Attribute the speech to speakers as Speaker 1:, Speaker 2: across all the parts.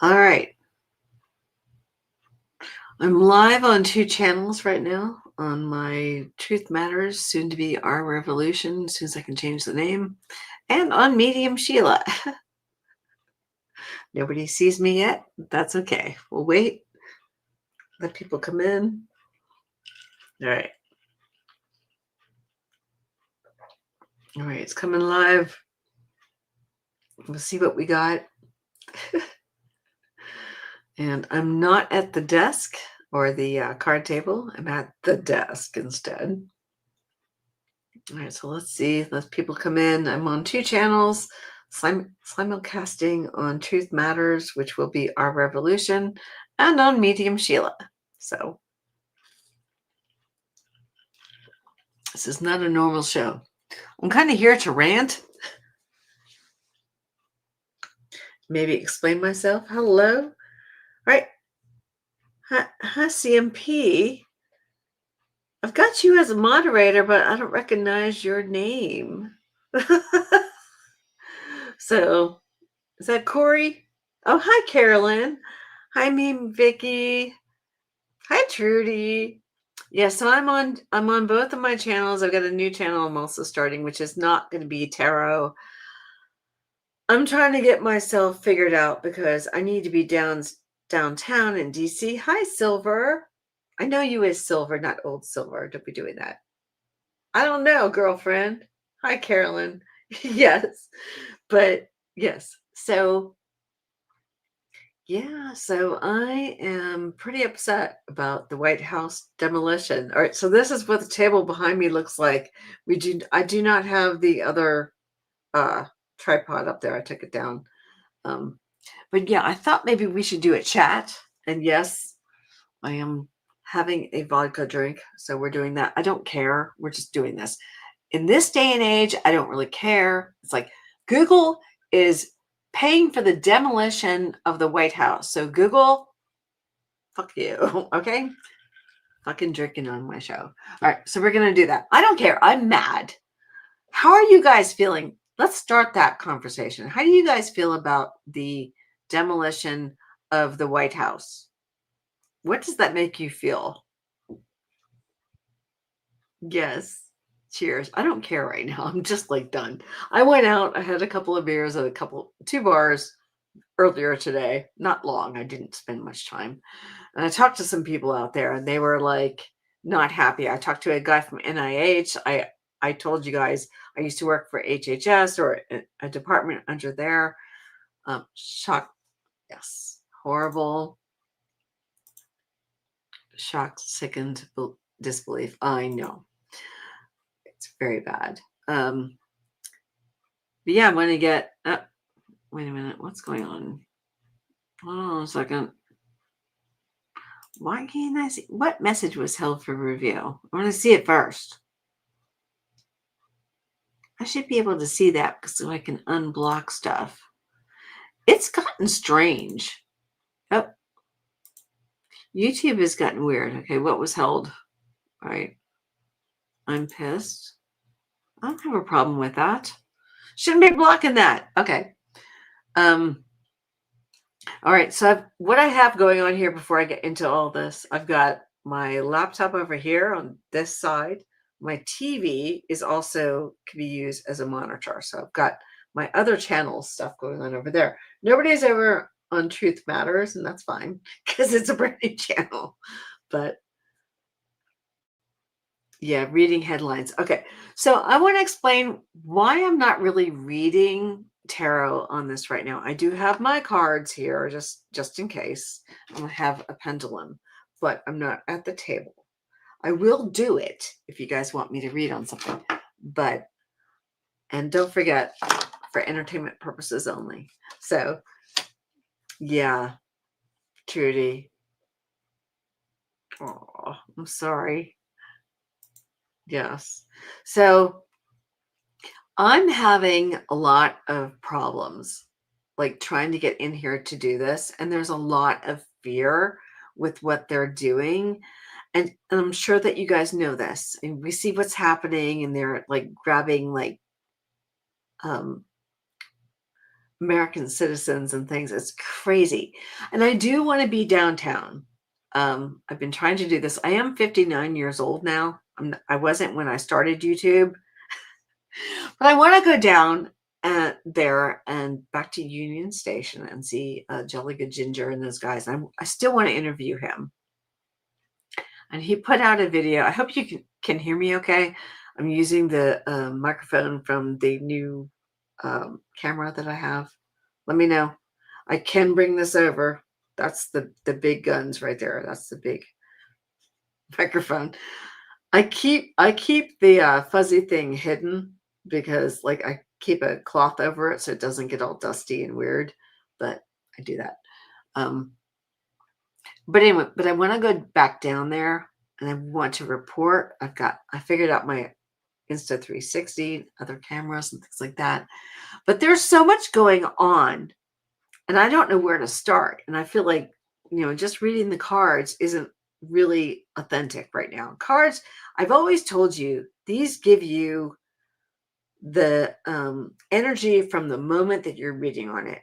Speaker 1: All right. I'm live on 2 channels right now on my Truth Matters, soon to be Our Revolution, as soon as I can change the name, and on Medium Sheilah. Nobody sees me yet. That's okay. We'll wait. Let people come in. All right. All right. It's coming live. We'll see what we got. And I'm not at the desk or the card table. I'm at the desk instead. All right, so let's see. Let people come in. I'm on 2 channels, simulcasting on Truth Matters, which will be Our Revolution, and on Medium Sheilah. So this is not a normal show. I'm kind of here to rant, maybe explain myself. Hello. All right. Hi, CMP. I've got you as a moderator, but I don't recognize your name. So is that Corey? Oh, hi, Carolyn. Hi, me, Vicky. Hi, Trudy. Yeah, so I'm on both of my channels. I've got a new channel I'm also starting, which is not going to be tarot. I'm trying to get myself figured out because I need to be downtown in DC. Hi, Silver. I know you as Silver, not old Silver. Don't be doing that. I don't know, girlfriend. Hi, Carolyn. Yes. But yes. So yeah, so I am pretty upset about the White House demolition. All right, so this is what the table behind me looks like. I do not have the other uh tripod up there. I took it down. Um, but yeah, I thought maybe we should do a chat. And yes, I am having a vodka drink, so we're doing that. I don't care. We're just doing this. In this day and age, I don't really care. It's like Google is paying for the demolition of the White House. So Google, fuck you. Okay. Fucking drinking on my show. All right. So we're going to do that. I don't care. I'm mad. How are you guys feeling? Let's start that conversation. How do you guys feel about the demolition of the White House? What does that make you feel? Yes. Cheers. I don't care right now. I'm just like done. I went out. I had a couple of beers at 2 bars earlier today. Not long. I didn't spend much time. And I talked to some people out there and they were like not happy. I talked to a guy from NIH. I told you guys I used to work for HHS or a department under there. Shock. Yes. Horrible. Shocked, sickened, disbelief. I know. It's very bad. But yeah, I'm going to get, wait a minute. What's going on? Hold on a second. Why can't I see? What message was held for review? I want to see it first. I should be able to see that so I can unblock stuff. It's gotten strange. Oh, YouTube has gotten weird. Okay, what was held? All right. I'm pissed. I don't have a problem with that. Shouldn't be blocking that. Okay. All right. So what I have going on here before I get into all this, I've got my laptop over here on this side. My TV is also can be used as a monitor. So I've got my other channel stuff going on over there. Nobody's ever on Truth Matters, and that's fine because it's a brand new channel. But yeah, reading headlines. Okay. So I want to explain why I'm not really reading tarot on this right now. I do have my cards here just in case. I have a pendulum, but I'm not at the table. I will do it if you guys want me to read on something. And don't forget, for entertainment purposes only. So, yeah, Trudy. Oh, I'm sorry. Yes. So I'm having a lot of problems, like trying to get in here to do this. And there's a lot of fear with what they're doing. And I'm sure that you guys know this. And we see what's happening, and they're like grabbing like American citizens and things. It's crazy. And I do want to be downtown. I've been trying to do this. I am 59 years old now. I wasn't when I started YouTube, but I want to go down there and back to Union Station and see Jolly Good Ginger and those guys. I still want to interview him. And he put out a video. I hope you can hear me okay. I'm using the microphone from the new camera that I have. Let me know. I can bring this over. That's the big guns right there. That's the big microphone. I keep the fuzzy thing hidden because like I keep a cloth over it so it doesn't get all dusty and weird. But I do that. But anyway, but I want to go back down there and I want to report. I figured out my Insta360, other cameras and things like that. But there's so much going on and I don't know where to start. And I feel like, just reading the cards isn't really authentic right now. Cards, I've always told you, these give you the energy from the moment that you're reading on it.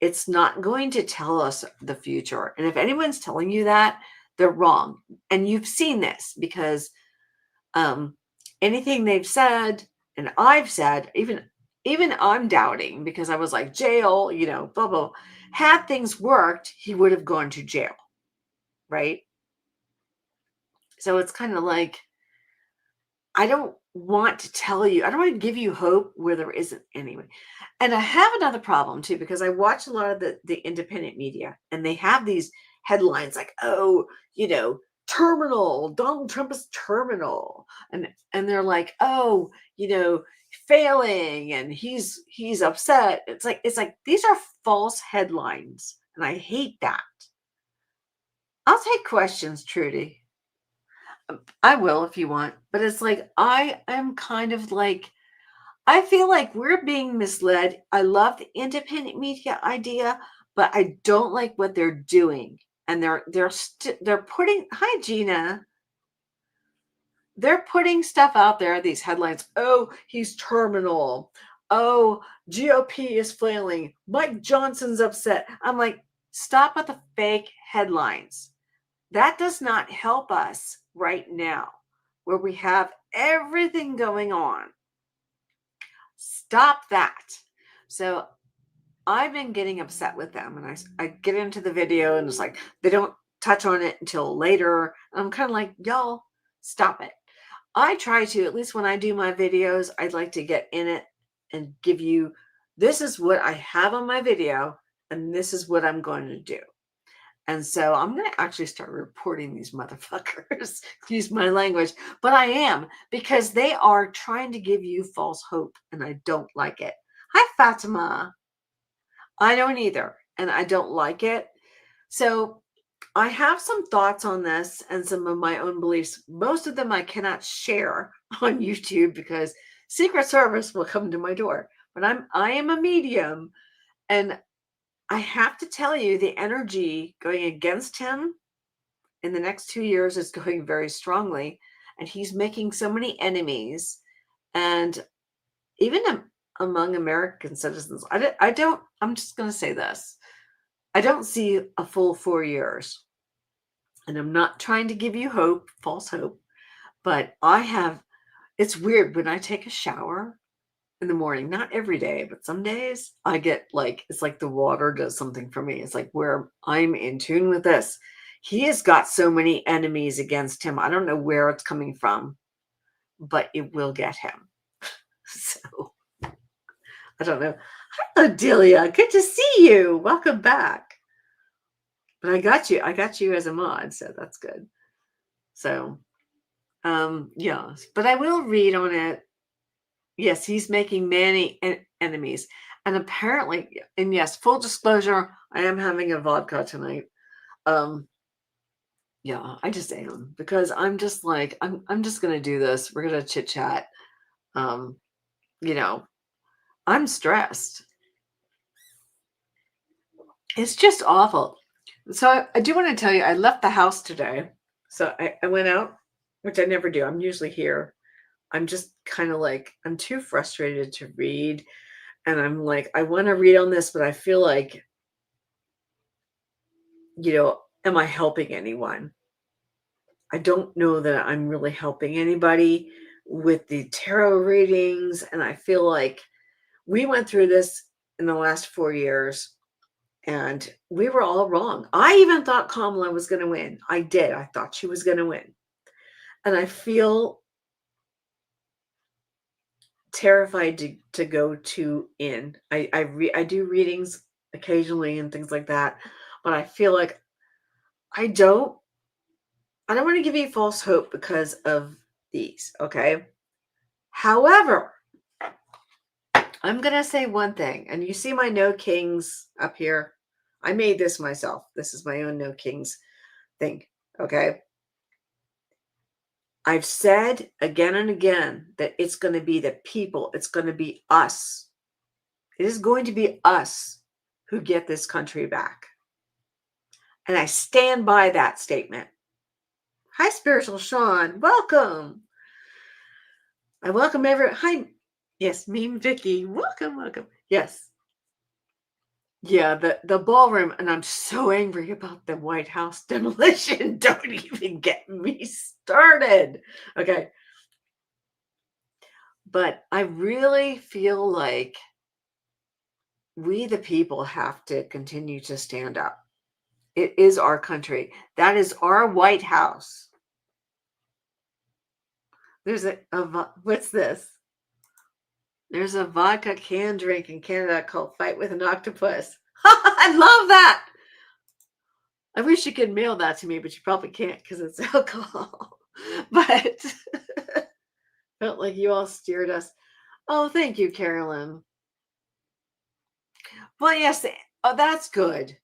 Speaker 1: It's not going to tell us the future. And if anyone's telling you that, they're wrong. And you've seen this because anything they've said and I've said, even I'm doubting because I was like, jail, blah, blah. Had things worked, he would have gone to jail, right? So it's kind of like, I don't want to tell you, I don't want to give you hope where there isn't any. And I have another problem too, because I watch a lot of the independent media and they have these headlines like, oh, terminal, Donald Trump is terminal. And they're like, oh, failing and he's upset. It's like these are false headlines. And I hate that. I'll take questions, Trudy. I will if you want. But it's like I am kind of like, I feel like we're being misled. I love the independent media idea, but I don't like what they're doing. And they're putting, hi Gina, they're putting stuff out there, these headlines. Oh, he's terminal. Oh, GOP is flailing. Mike Johnson's upset. I'm like, stop with the fake headlines. That does not help us right now, where we have everything going on. Stop that. So I've been getting upset with them, and I get into the video, and it's like they don't touch on it until later. I'm kind of like, y'all, stop it. I try to, at least when I do my videos, I'd like to get in it and give you, this is what I have on my video, and this is what I'm going to do. And so I'm going to actually start reporting these motherfuckers, excuse my language, but I am, because they are trying to give you false hope, and I don't like it. Hi, Fatima. I don't either, and I don't like it. So I have some thoughts on this and some of my own beliefs. Most of them I cannot share on YouTube because Secret Service will come to my door. But I am a medium, and I have to tell you, the energy going against him in the next 2 years is going very strongly, and he's making so many enemies. And even among American citizens, I'm just going to say this. I don't see a full 4 years. And I'm not trying to give you hope, false hope, but it's weird when I take a shower in the morning, not every day, but some days I get like, it's like the water does something for me. It's like where I'm in tune with this. He has got so many enemies against him. I don't know where it's coming from, but it will get him. So I don't know. Hi, Delia. Good to see you. Welcome back. But I got you as a mod, so that's good. So, yeah, but I will read on it. Yes, he's making many enemies. And apparently, and yes, full disclosure, I am having a vodka tonight. Yeah, I just am, because I'm just like, I'm just going to do this. We're going to chit chat. I'm stressed. It's just awful. So I do want to tell you, I left the house today. So I went out, which I never do. I'm usually here. I'm just kind of like, I'm too frustrated to read. And I'm like, I want to read on this, but I feel like, am I helping anyone? I don't know that I'm really helping anybody with the tarot readings. And I feel like we went through this in the last 4 years and we were all wrong. I even thought Kamala was going to win. I did. I thought she was going to win. And I feel terrified to go too in. I do readings occasionally and things like that, but I feel like I don't want to give you false hope because of these, okay? However, I'm going to say one thing, and you see my no kings up here. I made this myself. This is my own no kings thing, okay? I've said again and again that it's going to be the people. It's going to be us. It is going to be us who get this country back. And I stand by that statement. Hi, Spiritual Sean. Welcome. I welcome everyone. Hi. Yes, Meme Vicky. Welcome, welcome. Yes. Yeah, the ballroom, and I'm so angry about the White House demolition. Don't even get me started. Okay. But I really feel like we, the people, have to continue to stand up. It is our country. That is our White House. There's what's this? There's a vodka can drink in Canada called Fight with an Octopus. I love that. I wish you could mail that to me, but you probably can't because it's alcohol. But felt like you all steered us. Oh, thank you, Carolyn. Well, yes. Oh, that's good.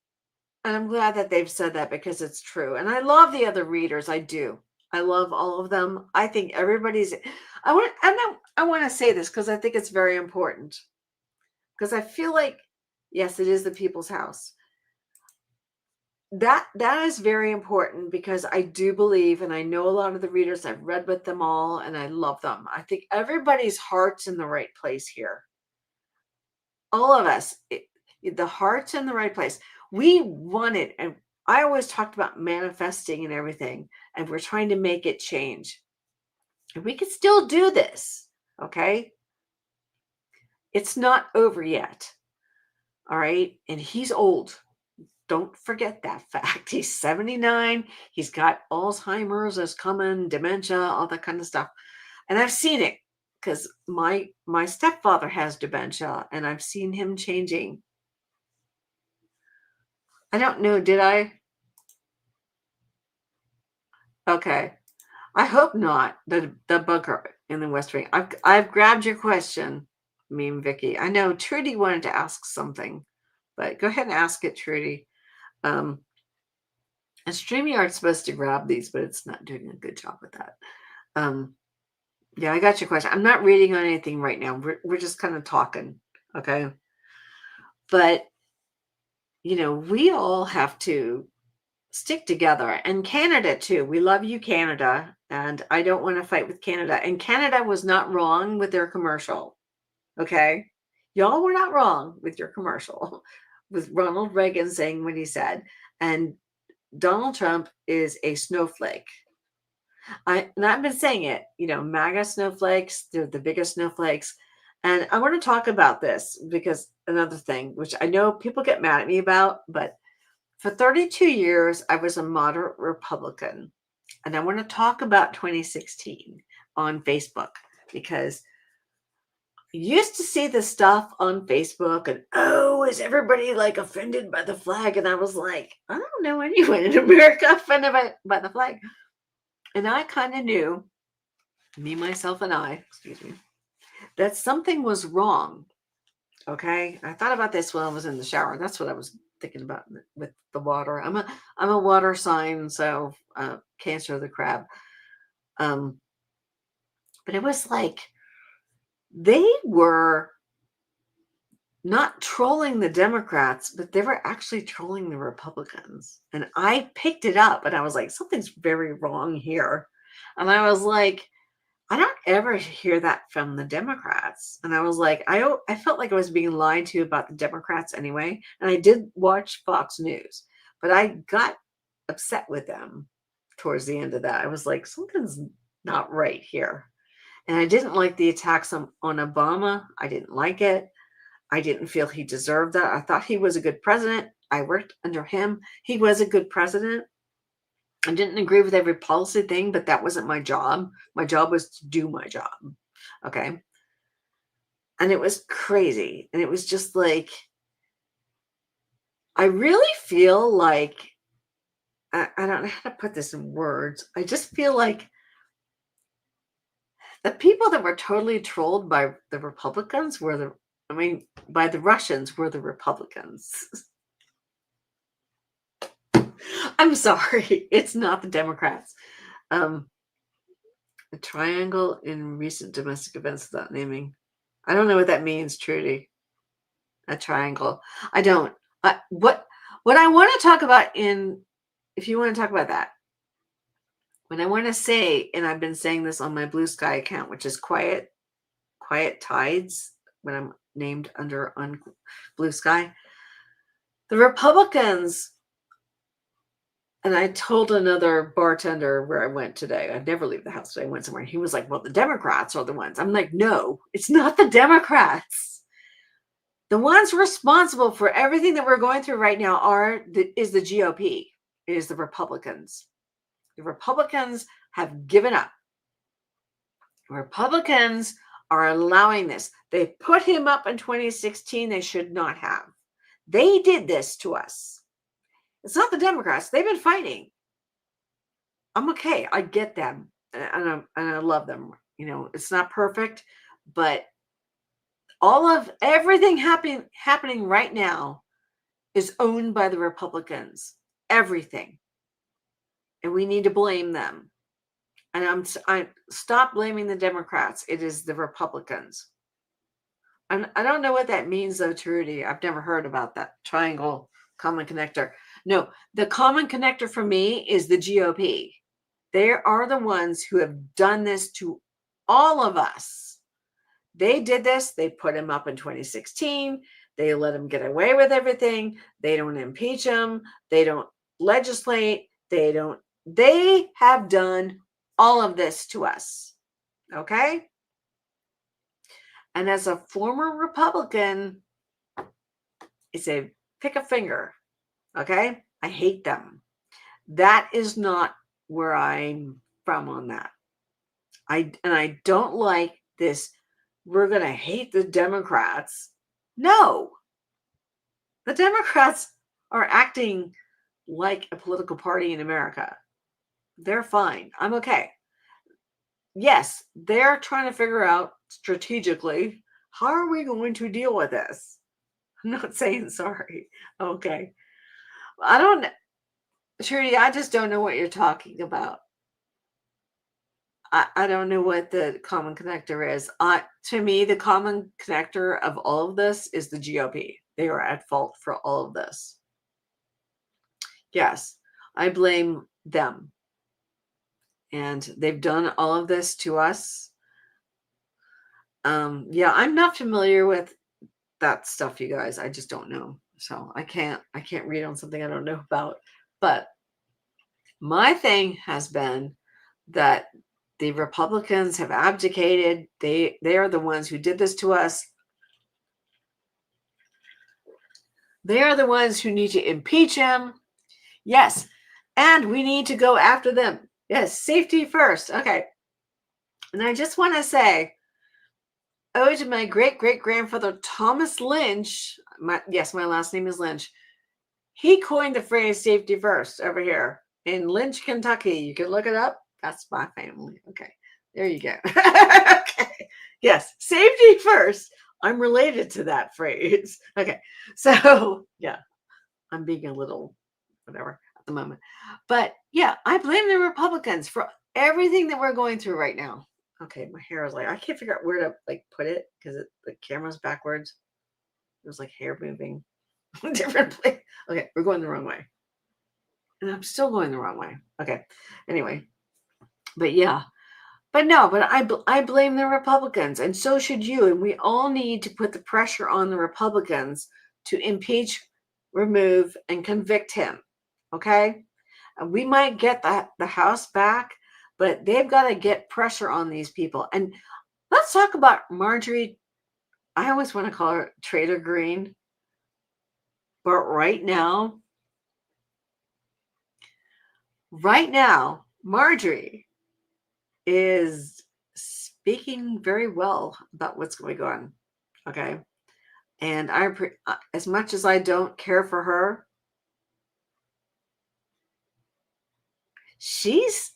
Speaker 1: And I'm glad that they've said that because it's true. And I love the other readers. I do. I love all of them. I think everybody's. I want to say this because I think it's very important. Because I feel like, yes, it is the people's house. That is very important because I do believe, and I know a lot of the readers. I've read with them all, and I love them. I think everybody's heart's in the right place here. All of us, the heart's in the right place. We want it, and I always talked about manifesting and everything, and we're trying to make it change. And we can still do this, okay? It's not over yet, all right? And he's old. Don't forget that fact. He's 79. He's got Alzheimer's is coming, dementia, all that kind of stuff. And I've seen it because my stepfather has dementia, and I've seen him changing. I don't know. Did I? Okay. I hope not. The bunker in the West Wing. I've grabbed your question, Meme Vicky. I know Trudy wanted to ask something, but go ahead and ask it, Trudy. And StreamYard's supposed to grab these, but it's not doing a good job with that. Yeah, I got your question. I'm not reading on anything right now. We're just kind of talking, okay? But we all have to stick together, and Canada too. We love you, Canada, and I don't want to fight with Canada. And Canada was not wrong with their commercial, okay? Y'all were not wrong with your commercial with Ronald Reagan saying what he said, and Donald Trump is a snowflake. I've been saying it, MAGA snowflakes, they're the biggest snowflakes. And I want to talk about this because another thing, which I know people get mad at me about, but for 32 years, I was a moderate Republican. And I want to talk about 2016 on Facebook because I used to see the stuff on Facebook and, oh, is everybody like offended by the flag? And I was like, I don't know anyone in America offended by the flag. And I kind of knew, me, myself, and I, excuse me, that something was wrong. Okay. I thought about this while I was in the shower. That's what I was thinking about with the water. I'm a water sign, so Cancer of the crab. But it was like they were not trolling the Democrats, but they were actually trolling the Republicans. And I picked it up and I was like, something's very wrong here. And I was like, I don't ever hear that from the Democrats. And I was like, I felt like I was being lied to about the Democrats anyway. And I did watch Fox News, but I got upset with them towards the end of that. I was like, something's not right here. And I didn't like the attacks on Obama. I didn't like it. I didn't feel he deserved that. I thought he was a good president. I worked under him. He was a good president. I didn't agree with every policy thing, but that wasn't my job. My job was to do my job. Okay. And it was crazy. And it was just like, I really feel like, I don't know how to put this in words. I just feel like the people that were totally trolled by the Republicans were by the Russians were the Republicans. I'm sorry. It's not the Democrats. A triangle in recent domestic events without naming. I don't know what that means, Trudy. A triangle. I don't. What I want to talk about if you want to talk about that, what I want to say, and I've been saying this on my Blue Sky account, which is Quiet Tides, when I'm named on Blue Sky. The Republicans, and I told another bartender where I went today, I'd never leave the house today, I went somewhere, and he was like, well, the Democrats are the ones. I'm like, no, it's not the Democrats. The ones responsible for everything that we're going through right now is the GOP, is the Republicans. The Republicans have given up. The Republicans are allowing this. They put him up in 2016. They should not have. They did this to us. It's not the Democrats. They've been fighting. I'm okay. I get them. And I love them. You know, it's not perfect, but everything happening right now is owned by the Republicans. Everything. And we need to blame them. And I stop blaming the Democrats. It is the Republicans. And I don't know what that means, though, Trudy. I've never heard about that triangle common connector. No, the common connector for me is the GOP. They are the ones who have done this to all of us. They did this. They put him up in 2016. They let him get away with everything. They don't impeach him. They don't legislate. They have done all of this to us. Okay? And as a former Republican, it's a pick a finger. Okay? I hate them. That is not where I'm from on that. I don't like this. We're going to hate the Democrats. No. The Democrats are acting like a political party in America. They're fine. I'm okay. Yes, they're trying to figure out strategically, how are we going to deal with this? I'm not saying sorry. Okay. Trudy, I just don't know what you're talking about. I don't know what the common connector is. To me, the common connector of all of this is the GOP. They are at fault for all of this. Yes, I blame them. And they've done all of this to us. Yeah, I'm not familiar with that stuff, you guys. I just don't know. So I can't read on something I don't know about. But my thing has been that the Republicans have abdicated. They are the ones who did this to us. They are the ones who need to impeach him. Yes. And we need to go after them. Yes. Safety first. Okay. And I just want to say, to my great-great-grandfather, Thomas Lynch. My last name is Lynch. He coined the phrase safety first over here in Lynch, Kentucky. You can look it up. That's my family. Okay. There you go. Okay. Yes. Safety first. I'm related to that phrase. Okay. So, yeah, I'm being a little whatever at the moment. But, yeah, I blame the Republicans for everything that we're going through right now. Okay, my hair is I can't figure out where to put it because the camera's backwards. There's hair moving different place. Okay, we're going the wrong way. And I'm still going the wrong way. Okay. Anyway. But yeah, But no, but I blame the Republicans, and so should you. And we all need to put the pressure on the Republicans to impeach, remove, and convict him. Okay? And we might get the House back, but they've got to get pressure on these people. And let's talk about Marjorie. I always want to call her Trader Green. But right now, Marjorie is speaking very well about what's going on. Okay. And as much as I don't care for her, she's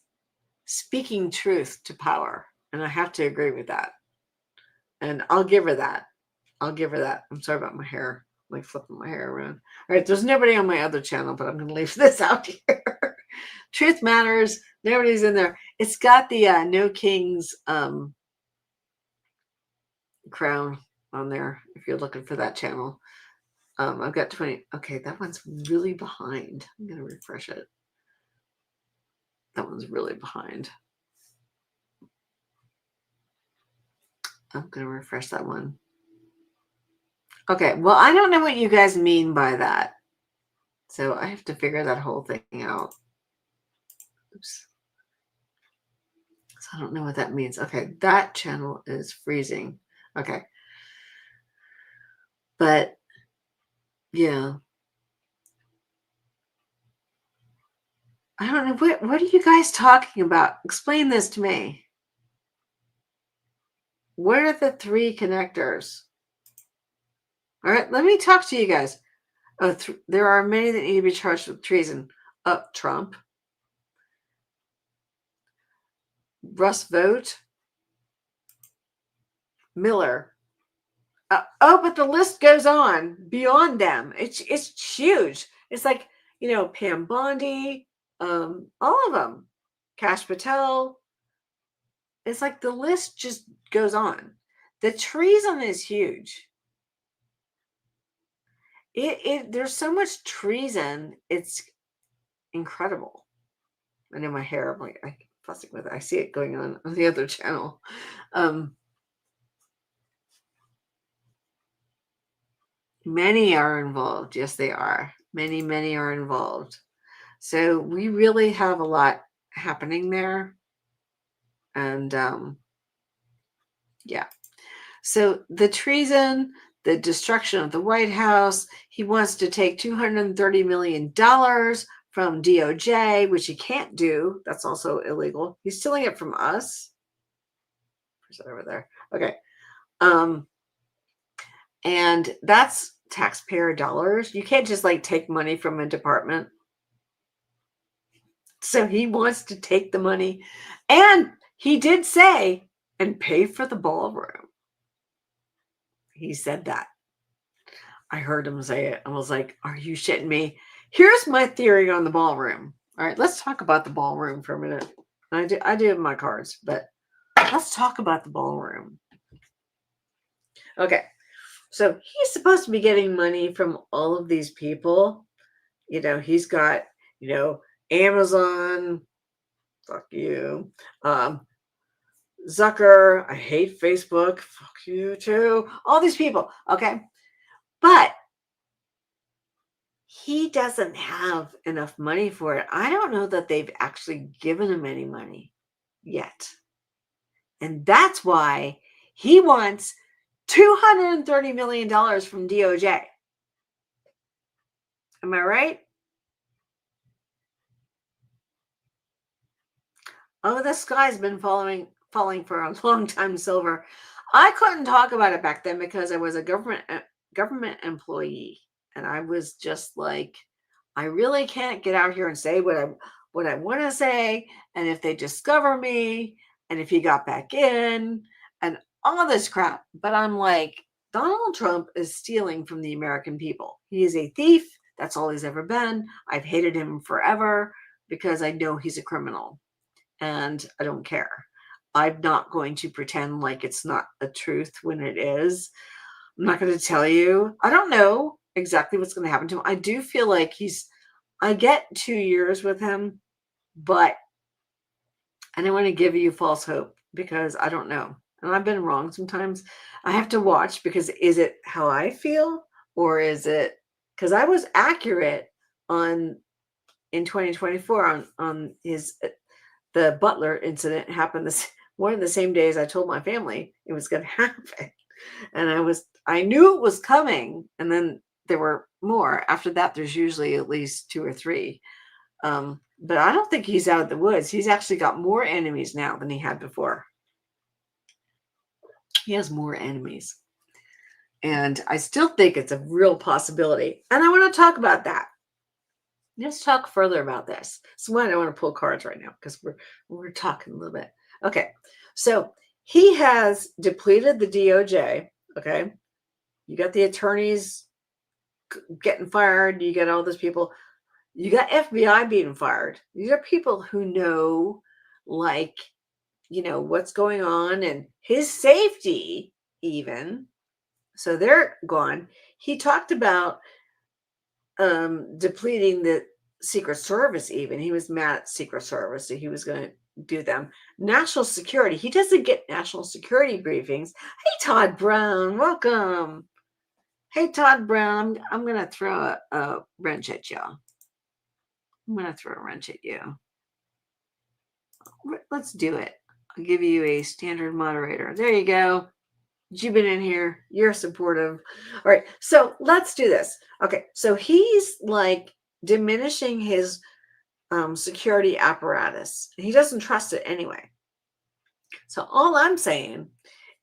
Speaker 1: speaking truth to power. And I have to agree with that. And I'll give her that. I'm sorry about my hair. I'm like flipping my hair around. All right. There's nobody on my other channel, but I'm going to leave this out here. Truth matters. Nobody's in there. It's got the No Kings crown on there if you're looking for that channel. I've got 20. Okay, that one's really behind. I'm going to refresh it. That one's really behind. I'm going to refresh that one. Okay, well, I don't know what you guys mean by that. So I have to figure that whole thing out. Oops. So I don't know what that means. Okay, that channel is freezing. Okay. But yeah. I don't know. What are you guys talking about? Explain this to me. What are the three connectors? All right, let me talk to you guys. Oh, there are many that need to be charged with treason. Trump. Russ Vogt. Miller. But the list goes on beyond them. It's huge. It's like, Pam Bondi, all of them. Kash Patel. It's like the list just goes on. The treason is huge. There's so much treason. It's incredible. I know my hair. I'm like, I'm fussing with it. I see it going on the other channel. Many are involved. Yes, they are. Many are involved. So we really have a lot happening there. And yeah. So the treason, the destruction of the White House, he wants to take $230 million from DOJ, which he can't do. That's also illegal. He's stealing it from us. Where's it over there? Okay. And that's taxpayer dollars. You can't just take money from a department. So he wants to take the money. And he did say, and pay for the ballroom. He said that. I heard him say it. I was like, are you shitting me? Here's my theory on the ballroom. All right, let's talk about the ballroom for a minute. I do have my cards, but let's talk about the ballroom. Okay. So he's supposed to be getting money from all of these people. He's got, Amazon, fuck you. Zucker, I hate Facebook, fuck you too. All these people, okay? But he doesn't have enough money for it. I don't know that they've actually given him any money yet. And that's why he wants $230 million from DOJ. Am I right? Oh, the sky's been falling for a long time, Silver. I couldn't talk about it back then because I was a government employee, and I was just like, I really can't get out here and say what I want to say, and if they discover me, and if he got back in, and all this crap. But I'm like, Donald Trump is stealing from the American people. He is a thief. That's all he's ever been. I've hated him forever because I know he's a criminal. And I don't care. I'm not going to pretend like it's not a truth when it is. I'm not going to tell you. I don't know exactly what's going to happen to him. I do feel like I get 2 years with him, but I don't want to give you false hope because I don't know. And I've been wrong sometimes. I have to watch because is it how I feel or is it because I was accurate on in 2024 on his the Butler incident happened this one of the same days I told my family it was going to happen. And I knew it was coming. And then there were more. After that, there's usually at least two or three. But I don't think he's out of the woods. He's actually got more enemies now than he had before. He has more enemies. And I still think it's a real possibility. And I want to talk about that. Let's talk further about this. So why I don't want to pull cards right now because we're talking a little bit. Okay. So he has depleted the DOJ. Okay. You got the attorneys getting fired. You got all those people. You got FBI being fired. These are people who know, like, what's going on and his safety, even. So they're gone. He talked about depleting the Secret Service, even. He was mad at Secret Service, so he was going to do them. National security. He doesn't get national security briefings. Hey, Todd Brown, welcome. Hey, Todd Brown, I'm going to throw a wrench at you. I'm going to throw a wrench at you. Let's do it. I'll give you a standard moderator. There you go. You've been in here. You're supportive. All right. So let's do this. Okay. So he's like diminishing his security apparatus. He doesn't trust it anyway. So all I'm saying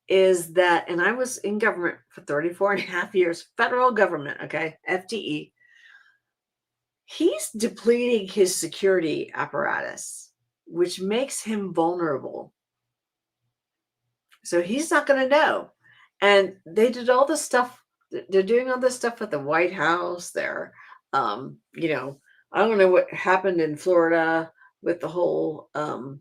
Speaker 1: is that, and I was in government for 34 and a half years, federal government, okay, FTE. He's depleting his security apparatus, which makes him vulnerable. So he's not going to know. And they did all this stuff. They're doing all this stuff at the White House. They're, I don't know what happened in Florida with the whole, the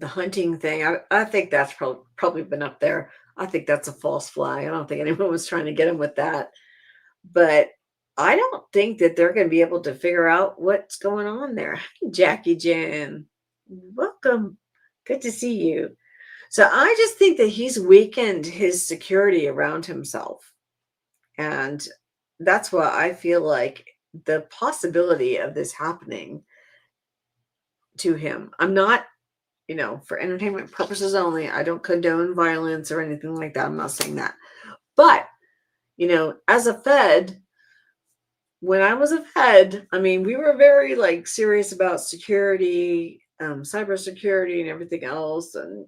Speaker 1: hunting thing. I think that's probably been up there. I think that's a false flag. I don't think anyone was trying to get him with that. But I don't think that they're going to be able to figure out what's going on there. Hey, Jackie Jan, welcome. Good to see you. So I just think that he's weakened his security around himself. And that's why I feel like the possibility of this happening to him. I'm not, for entertainment purposes only. I don't condone violence or anything like that. I'm not saying that. But, as a Fed, when I was a Fed, I mean, we were very serious about security, cybersecurity and everything else. And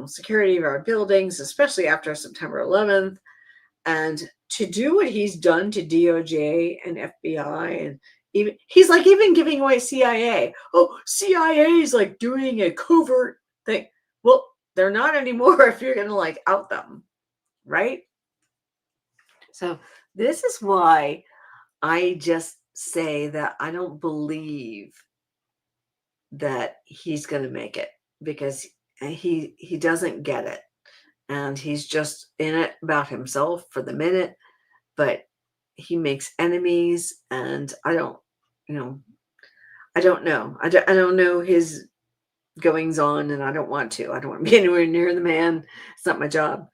Speaker 1: security of our buildings, especially after September 11th. And to do what he's done to DOJ and FBI, and even giving away CIA. Oh, CIA is like doing a covert thing. Well, they're not anymore if you're going to out them, right? So this is why I just say that I don't believe that he's going to make it because he doesn't get it, and he's just in it about himself for the minute, but he makes enemies, and I don't know. I don't know his goings on, and I don't want to be anywhere near the man. It's not my job.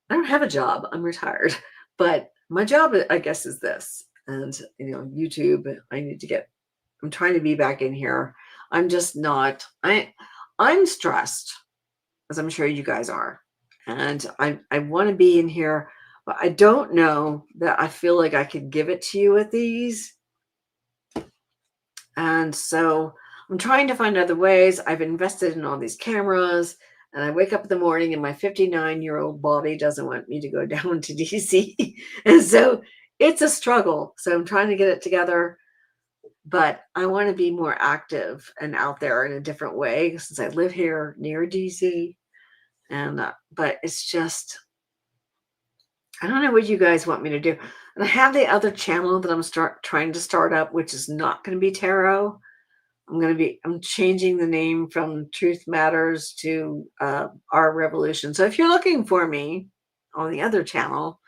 Speaker 1: I don't have a job. I'm retired, but my job, I guess, is this. And YouTube, I'm trying to be back in here. I'm just not. I'm stressed, as I'm sure you guys are. And I want to be in here, but I don't know that I feel like I could give it to you with these. And so I'm trying to find other ways. I've invested in all these cameras, and I wake up in the morning and my 59-year-old body doesn't want me to go down to DC. And so it's a struggle. So I'm trying to get it together. But I want to be more active and out there in a different way since I live here near DC. And but it's just, I don't know what you guys want me to do. And I have the other channel that I'm trying to start up, which is not going to be tarot. I'm changing the name from Truth Matters to Our Revolution. So if you're looking for me on the other channel,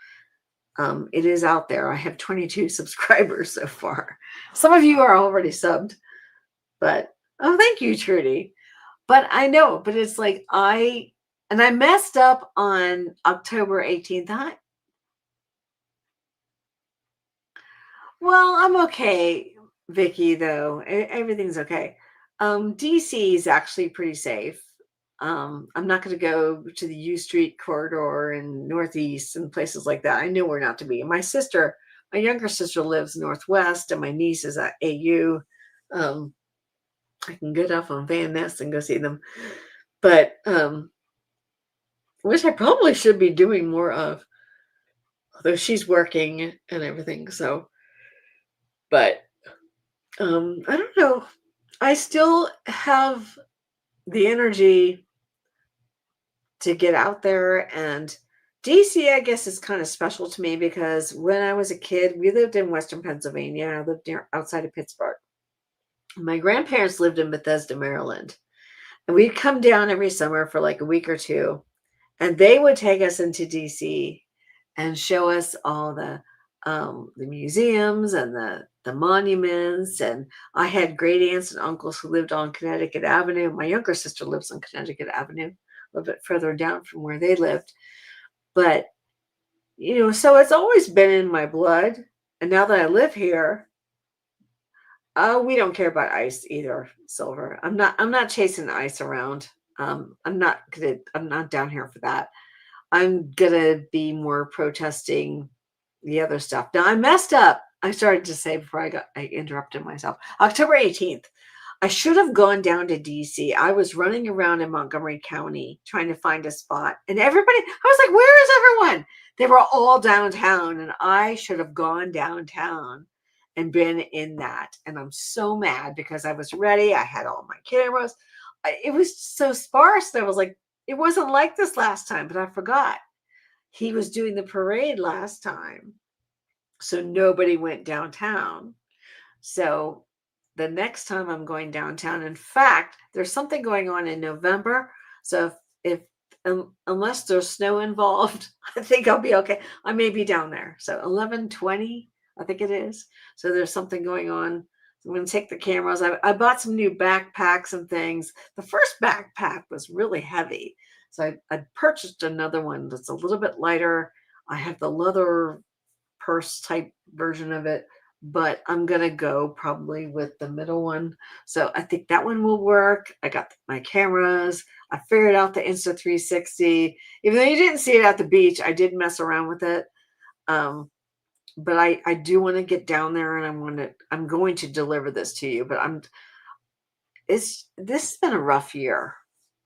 Speaker 1: it is out there. I have 22 subscribers so far. Some of you are already subbed, but oh, thank you, Trudy. But I know, but it's like I messed up on October 18th. Well, I'm okay, Vicky, though. Everything's okay. DC is actually pretty safe. I'm not going to go to the U Street corridor and Northeast and places like that. I know where not to be. My younger sister lives Northwest, and my niece is at AU. Um, I can get off on Van Ness and go see them, but which I probably should be doing more of, although she's working and everything. So, but I don't know. I still have the energy to get out there, and DC, I guess, is kind of special to me because when I was a kid, we lived in Western Pennsylvania. I lived near outside of Pittsburgh. My grandparents lived in Bethesda, Maryland, and we'd come down every summer for like a week or two, and they would take us into DC and show us all the museums and the monuments. And I had great aunts and uncles who lived on Connecticut Avenue. My younger sister lives on Connecticut Avenue, a little bit further down from where they lived. But so it's always been in my blood. And now that I live here, we don't care about ice either, Silver. I'm not chasing ice around. I'm not down here for that. I'm gonna be more protesting the other stuff. Now I messed up. I started to say before I interrupted myself. October 18th. I should have gone down to DC. I was running around in Montgomery County trying to find a spot. And I was like, where is everyone? They were all downtown, and I should have gone downtown and been in that. And I'm so mad because I was ready. I had all my cameras. It was so sparse that I was like, it wasn't like this last time, but I forgot. He was doing the parade last time, so nobody went downtown. So the next time I'm going downtown, in fact, there's something going on in November. So if unless there's snow involved, I think I'll be okay. I may be down there. So 11/20, I think it is. So there's something going on. I'm going to take the cameras. I bought some new backpacks and things. The first backpack was really heavy. So I purchased another one that's a little bit lighter. I have the leather purse type version of it, but I'm going to go probably with the middle one. So I think that one will work. I got my cameras. I figured out the Insta360. Even though you didn't see it at the beach, I did mess around with it. But I do want to get down there, and I'm going to deliver this to you, but this has been a rough year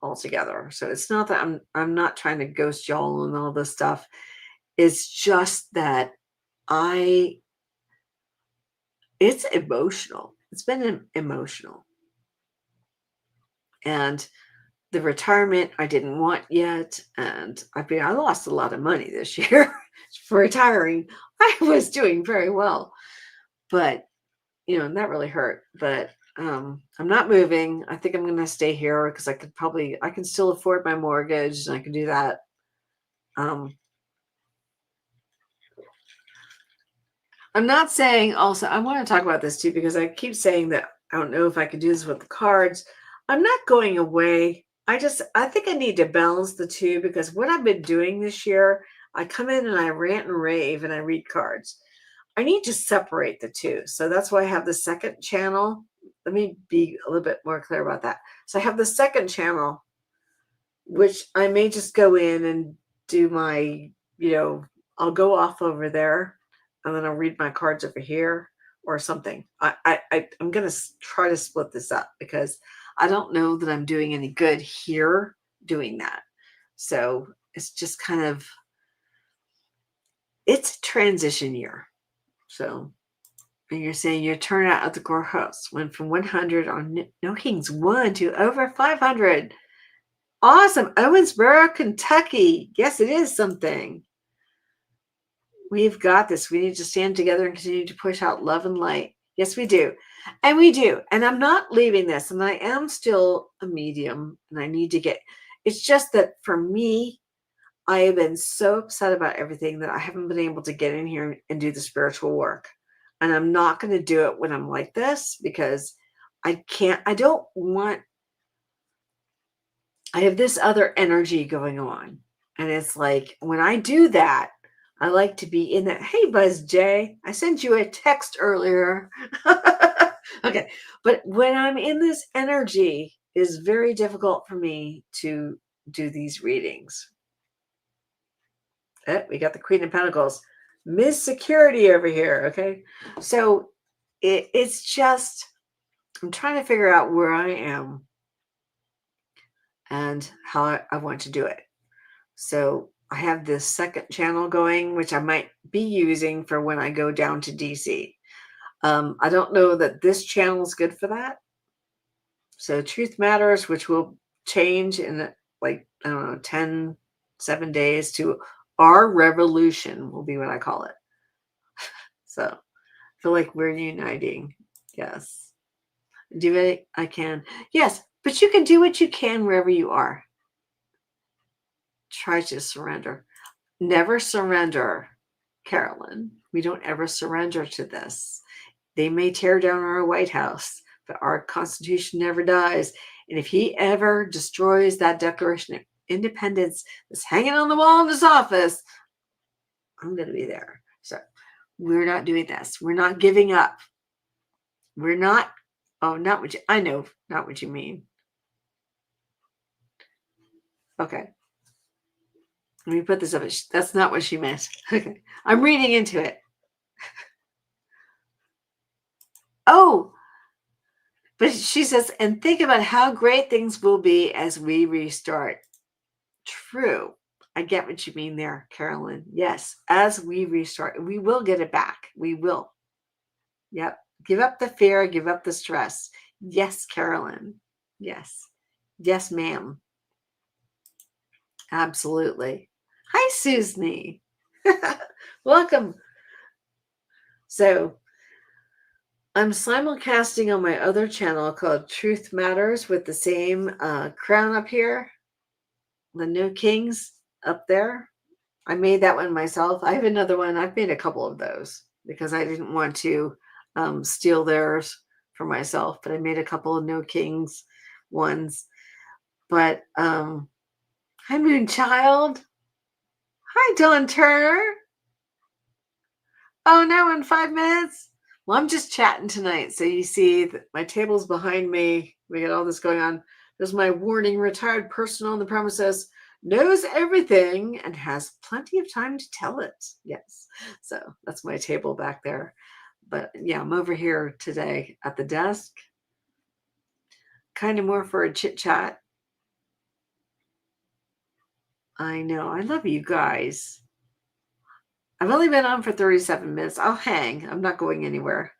Speaker 1: altogether. So it's not that I'm not trying to ghost y'all and all this stuff. It's just that it's emotional. It's been emotional. And the retirement I didn't want yet. And I lost a lot of money this year for retiring. I was doing very well, but that really hurt. But I'm not moving. I think I'm going to stay here because I can still afford my mortgage, and I can do that. I'm not saying also, I want to talk about this too, because I keep saying that I don't know if I can do this with the cards. I'm not going away. I think I need to balance the two, because what I've been doing this year, I come in and I rant and rave and I read cards. I need to separate the two. So that's why I have the second channel. Let me be a little bit more clear about that. So I have the second channel, which I may just go in and do I'll go off over there, and then I'll read my cards over here or something. I'm going to try to split this up, because I don't know that I'm doing any good here doing that. So it's just it's a transition year. So, and you're saying your turnout at the courthouse went from 100 on No Kings 1 to over 500. Awesome. Owensboro, Kentucky. Yes, it is something. We've got this. We need to stand together and continue to push out love and light. Yes, we do. And we do. And I'm not leaving this. And I am still a medium, and I need to it's just that for me, I have been so upset about everything that I haven't been able to get in here and do the spiritual work. And I'm not going to do it when I'm like this, because I don't want I have this other energy going on. And it's like when I do that, I like to be in that. Hey, Buzz J, I sent you a text earlier. Okay. But when I'm in this energy, it's very difficult for me to do these readings. We got the Queen of Pentacles. Miss Security over here. Okay. So it's just, I'm trying to figure out where I am and how I want to do it. So I have this second channel going, which I might be using for when I go down to DC. I don't know that this channel is good for that. So Truth Matters, which will change in like, I don't know, 7 days to Our Revolution will be what I call it. So I feel like we're uniting. Yes. Do it. I can. Yes. But you can do what you can wherever you are. Try to surrender. Never surrender, Carolyn. We don't ever surrender to this. They may tear down our White House, but our Constitution never dies. And if he ever destroys that Declaration of Independence that's hanging on the wall in his office, I'm going to be there. So we're not doing this. We're not giving up. We're not. Oh, not what you, I know, not what you mean. Okay. Let me put this up. That's not what she meant. Okay. I'm reading into it. Oh, but she says, and think about how great things will be as we restart. True. I get what you mean there, Carolyn. Yes, as we restart, we will get it back. We will. Yep. Give up the fear, give up the stress. Yes, Carolyn. Yes. Yes, ma'am. Absolutely. Hi, Susan. Welcome. So I'm simulcasting on my other channel called Truth Matters with the same crown up here. The New Kings up there. I made that one myself. I have another one. I've made a couple of those because I didn't want to steal theirs for myself, but I made a couple of No Kings ones. But hi, Moonchild. Hi, Dawn Turner. Oh, no, in 5 minutes? Well, I'm just chatting tonight. So you see that my table's behind me. We got all this going on. There's my warning, retired person on the premises knows everything and has plenty of time to tell it. Yes. So that's my table back there. But yeah, I'm over here today at the desk. Kind of more for a chit chat. I know. I love you guys. I've only been on for 37 minutes. I'll hang. I'm not going anywhere.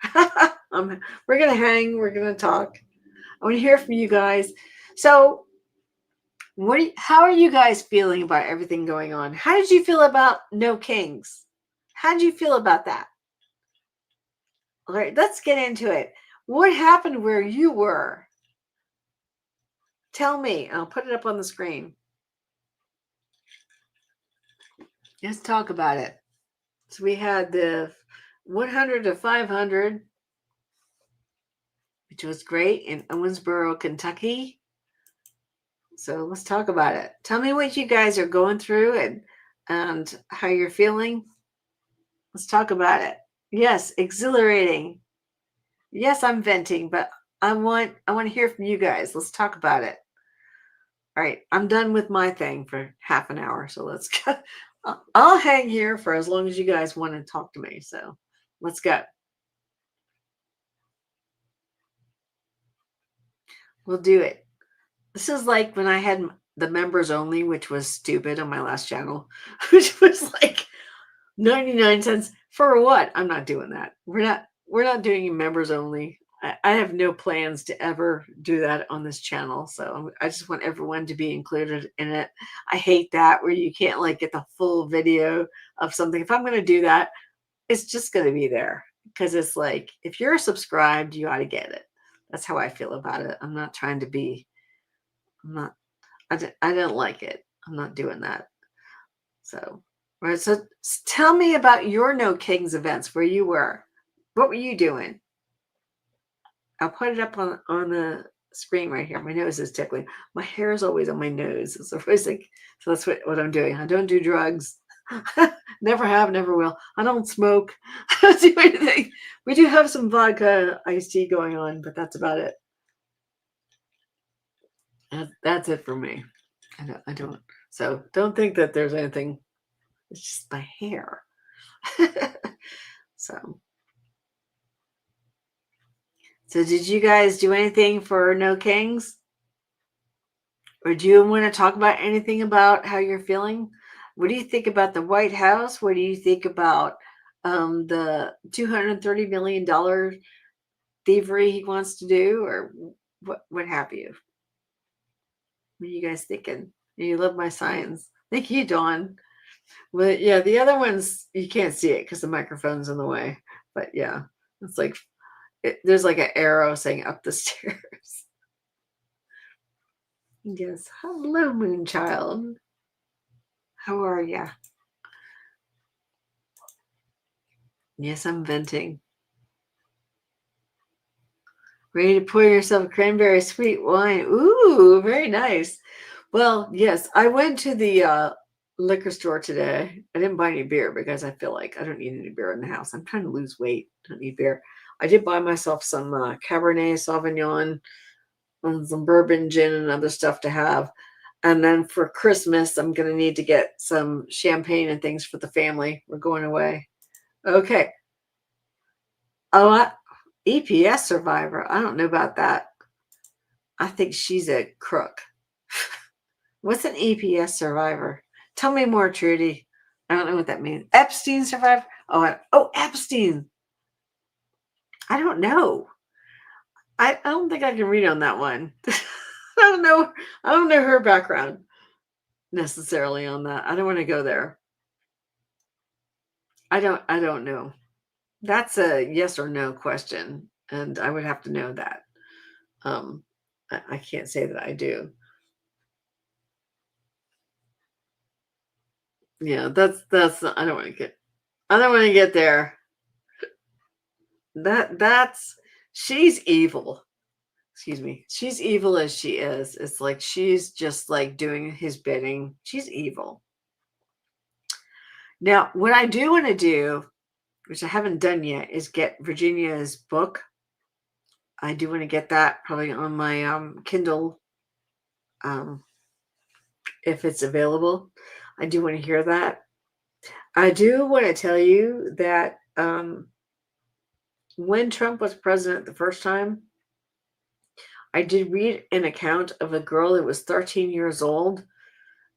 Speaker 1: We're going to hang. We're going to talk. I want to hear from you guys. So how are you guys feeling about everything going on? How did you feel about No Kings? How did you feel about that? All right, let's get into it. What happened where you were? Tell me. I'll put it up on the screen. Let's talk about it. So we had the 100 to 500, which was great in Owensboro, Kentucky. So let's talk about it. Tell me what you guys are going through and how you're feeling. Let's talk about it. Yes, exhilarating. Yes, I'm venting, but I want to hear from you guys. Let's talk about it. All right, I'm done with my thing for half an hour, so let's go. I'll hang here for as long as you guys want to talk to me. So let's go. We'll do it. This is like when I had the members only, which was stupid on my last channel, which was like 99 cents for what? I'm not doing that. We're not doing members only. I have no plans to ever do that on this channel. So I just want everyone to be included in it. I hate that where you can't like get the full video of something. If I'm going to do that, it's just going to be there because it's like, if you're subscribed, you ought to get it. That's how I feel about it. I'm not trying to be, I don't like it. I'm not doing that. So, right. So tell me about your No Kings events where you were. What were you doing? I'll put it up on the screen right here. My nose is tickling. My hair is always on my nose. It's always like, so that's what I'm doing. I don't do drugs. Never have, never will. I don't smoke. I don't do anything. We do have some vodka iced tea going on, but that's about it. That's it for me. I don't. So don't think that there's anything. It's just my hair. So did you guys do anything for No Kings? Or do you want to talk about anything about how you're feeling? What do you think about the White House? What do you think about the $230 million thievery he wants to do? Or what have you? What are you guys thinking? You love my signs. Thank you, Dawn. Well, yeah, the other ones, you can't see it because the microphone's in the way. But yeah, it's like, there's like an arrow saying up the stairs. Yes. Hello, Moonchild. How are ya? Yes, I'm venting. Ready to pour yourself a cranberry sweet wine. Ooh, very nice. Well, yes, I went to the liquor store today. I didn't buy any beer because I feel like I don't need any beer in the house. I'm trying to lose weight. I don't need beer. I did buy myself some Cabernet Sauvignon and some bourbon gin and other stuff to have. And then for Christmas, I'm going to need to get some champagne and things for the family. We're going away. Okay. Oh, EPS survivor. I don't know about that. I think she's a crook. What's an EPS survivor? Tell me more, Trudy. I don't know what that means. Epstein survivor? Oh, Epstein. I don't know. I don't think I can read on that one. I don't know. I don't know her background necessarily on that. I don't want to go there. I don't know. That's a yes or no question, and I would have to know that. I can't say that I do. Yeah, that's I don't want to get there. That's she's evil. Excuse me. She's evil as she is. It's like she's just like doing his bidding. She's evil. Now, what I do want to do, which I haven't done yet, is get Virginia's book. I do want to get that probably on my Kindle, if it's available. I do want to hear that. I do want to tell you that when Trump was president the first time, I did read an account of a girl that was 13 years old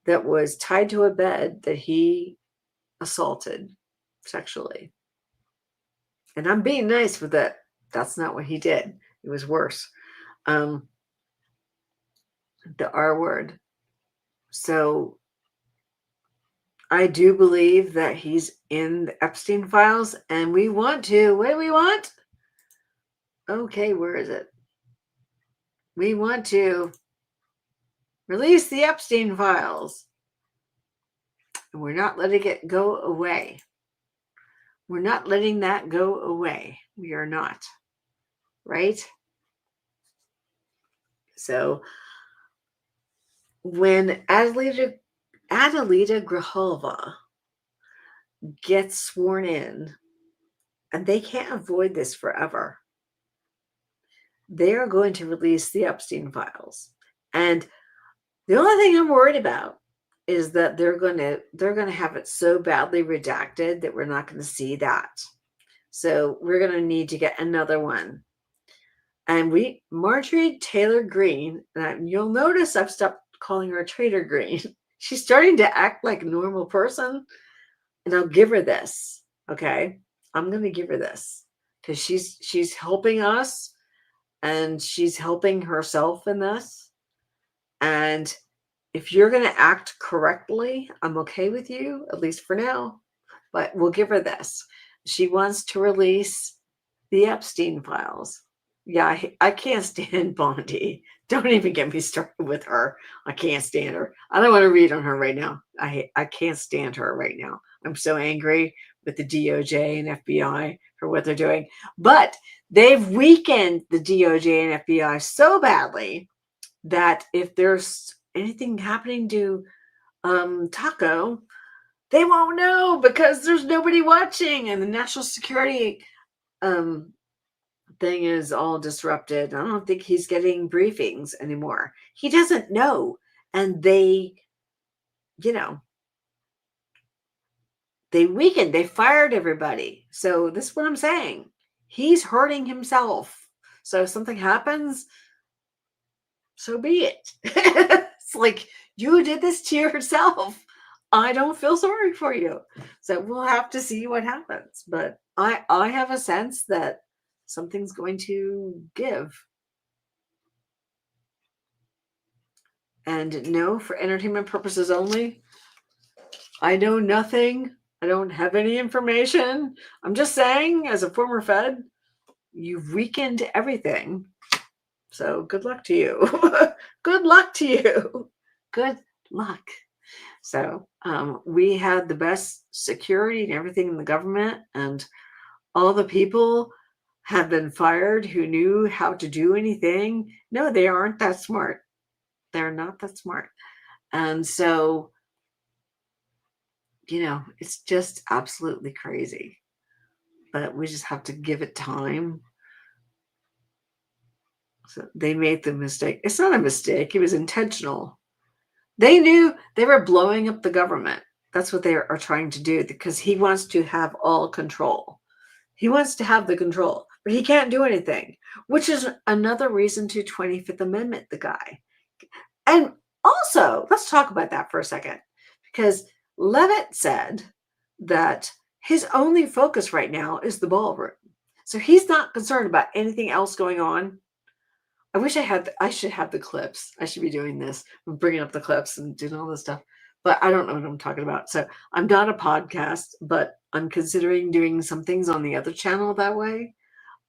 Speaker 1: that was tied to a bed that he assaulted sexually. And I'm being nice with that. That's not what he did. It was worse. The R word. So I do believe that he's in the Epstein files, and we want to. What do we want? Okay, where is it? We want to release the Epstein files. And we're not letting it go away. We're not letting that go away. We are not. Right? So when Adelita Grijalva gets sworn in, and they can't avoid this forever, they are going to release the Epstein files. And the only thing I'm worried about is that they're going to have it so badly redacted that we're not going to see that. So we're going to need to get another one. And Marjorie Taylor Greene, and you'll notice I've stopped calling her Trader Green. She's starting to act like a normal person, and I'll give her this. Okay, I'm going to give her this because she's helping us, and she's helping herself in this. And if you're going to act correctly, I'm okay with you, at least for now. But we'll give her this. She wants to release the Epstein files. Yeah, I can't stand Bondi. Don't even get me started with her. I can't stand her. I don't want to read on her right now. I can't stand her right now. I'm so angry with the DOJ and FBI for what they're doing. But they've weakened the DOJ and FBI so badly that if there's anything happening to Taco, they won't know because there's nobody watching, and the national security um, thing is all disrupted. I don't think he's getting briefings anymore. He doesn't know, and they, you know, they weakened. They fired everybody. So this is what I'm saying. He's hurting himself. So if something happens, so be it. It's like, you did this to yourself. I don't feel sorry for you. So we'll have to see what happens. But I have a sense that something's going to give. And no, for entertainment purposes only. I know nothing. I don't have any information. I'm just saying, as a former Fed, you've weakened everything. So good luck to you. Good luck to you. Good luck. So we had the best security and everything in the government, and all the people have been fired who knew how to do anything. No, they aren't that smart. They're not that smart. And so, it's just absolutely crazy. But we just have to give it time. So they made the mistake. It's not a mistake. It was intentional. They knew they were blowing up the government. That's what they are trying to do, because he wants to have all control. He wants to have the control, but he can't do anything, which is another reason to 25th Amendment the guy. And also, let's talk about that for a second, because Levitt said that his only focus right now is the ballroom. So he's not concerned about anything else going on. I should have the clips. I should be doing this. I'm bringing up the clips and doing all this stuff, but I don't know what I'm talking about. So I'm not a podcast, but I'm considering doing some things on the other channel that way,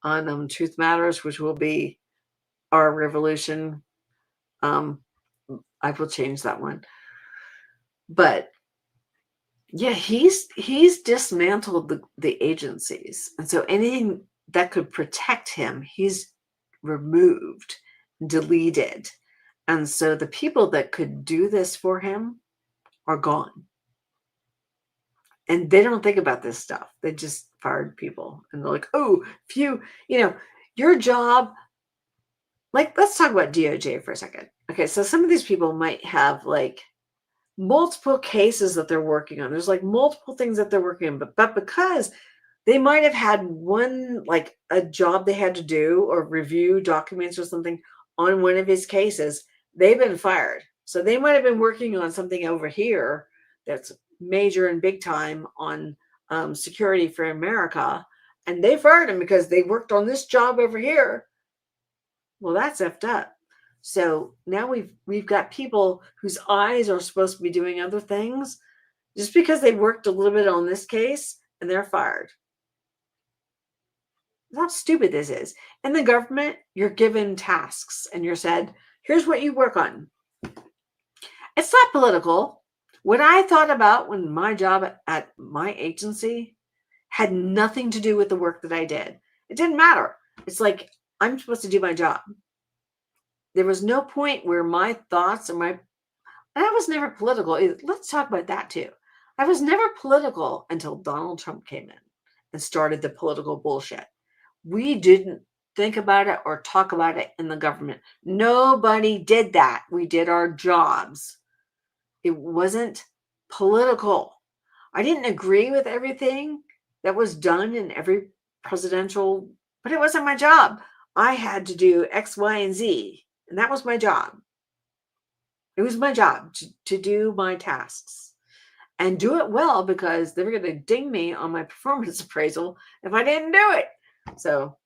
Speaker 1: on Truth Matters, which will be Our Revolution. I will change that one. But yeah, he's dismantled the agencies. And so anything that could protect him, he's removed, deleted. And so the people that could do this for him are gone. And they don't think about this stuff. They just fired people. And they're like, oh, your job. Like, let's talk about DOJ for a second. Okay, so some of these people might have like multiple cases that they're working on. There's like multiple things that they're working on, but because they might have had one, like a job they had to do or review documents or something on one of his cases, they've been fired. So they might have been working on something over here that's major and big time on security for America, and they fired him because they worked on this job over here. Well, that's effed up. So now we've got people whose eyes are supposed to be doing other things just because they worked a little bit on this case, and they're fired. How stupid this is. In the government, you're given tasks and you're said, here's what you work on. It's not political. What I thought about when my job at my agency had nothing to do with the work that I did. It didn't matter. It's like, I'm supposed to do my job. There was no point where my thoughts and I was never political. Let's talk about that too. I was never political until Donald Trump came in and started the political bullshit. We didn't think about it or talk about it in the government. Nobody did that. We did our jobs. It wasn't political. I didn't agree with everything that was done in every presidential, but it wasn't my job. I had to do X, Y, and Z, and that was my job. It was my job to do my tasks and do it well, because they were going to ding me on my performance appraisal if I didn't do it. So,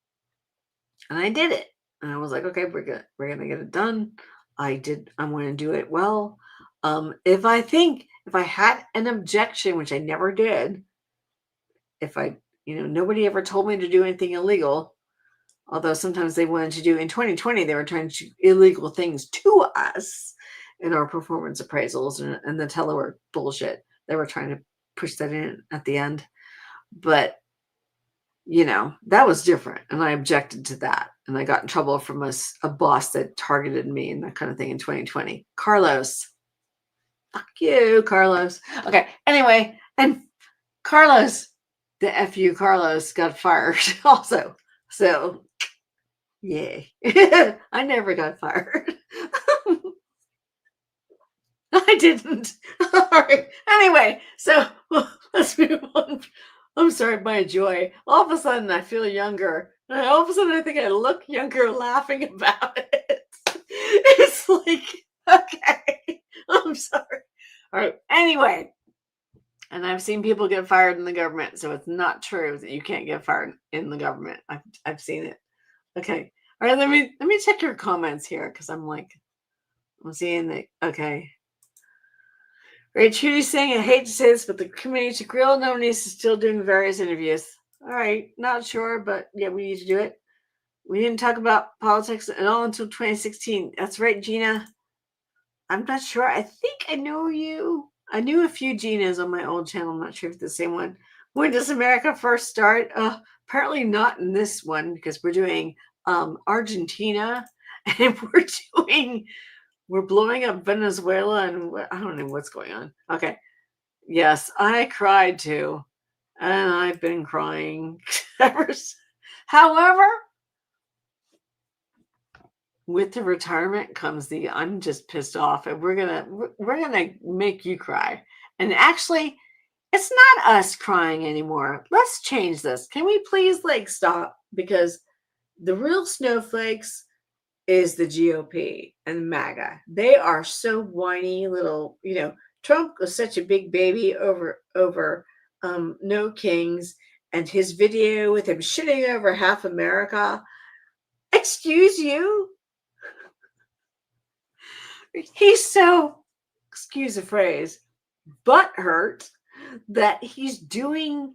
Speaker 1: and I did it. And I was like, okay, we're going to get it done. I'm going to do it well. If I had an objection, which I never did, nobody ever told me to do anything illegal. Although sometimes they wanted to do, in 2020, they were trying to do illegal things to us in our performance appraisals and the telework bullshit. They were trying to push that in at the end. But, that was different. And I objected to that. And I got in trouble from a boss that targeted me and that kind of thing in 2020. Carlos. Fuck you, Carlos. Okay. Anyway, and Carlos, the FU Carlos got fired also. So, yay. I never got fired. I didn't. All right. Anyway, so let's move on. I'm sorry, my joy. All of a sudden, I feel younger. And all of a sudden, I think I look younger laughing about it. It's like, okay, I'm sorry. All right. Anyway, and I've seen people get fired in the government, so it's not true that you can't get fired in the government. I've seen it. Okay. All right. Let me check your comments here because I'm seeing that. Okay. Right, Trudy's saying, I hate to say this, but the committee to grill nominees is still doing various interviews. All right, not sure, but yeah, we need to do it. We didn't talk about politics at all until 2016. That's right, Gina. I'm not sure. I think I know you. I knew a few Ginas on my old channel. I'm not sure if it's the same one. When does America first start? Apparently not in this one because we're doing Argentina and we're blowing up Venezuela and I don't know what's going on. Okay. Yes, I cried too. And I've been crying ever since. However, with the retirement comes the I'm just pissed off and we're gonna make you cry. And actually, it's not us crying anymore. Let's change this. Can we please stop? Because the real snowflakes is the GOP and MAGA. They are so whiny little, Trump was such a big baby over No Kings and his video with him shitting over half America. Excuse you? He's so, excuse the phrase, butthurt that he's doing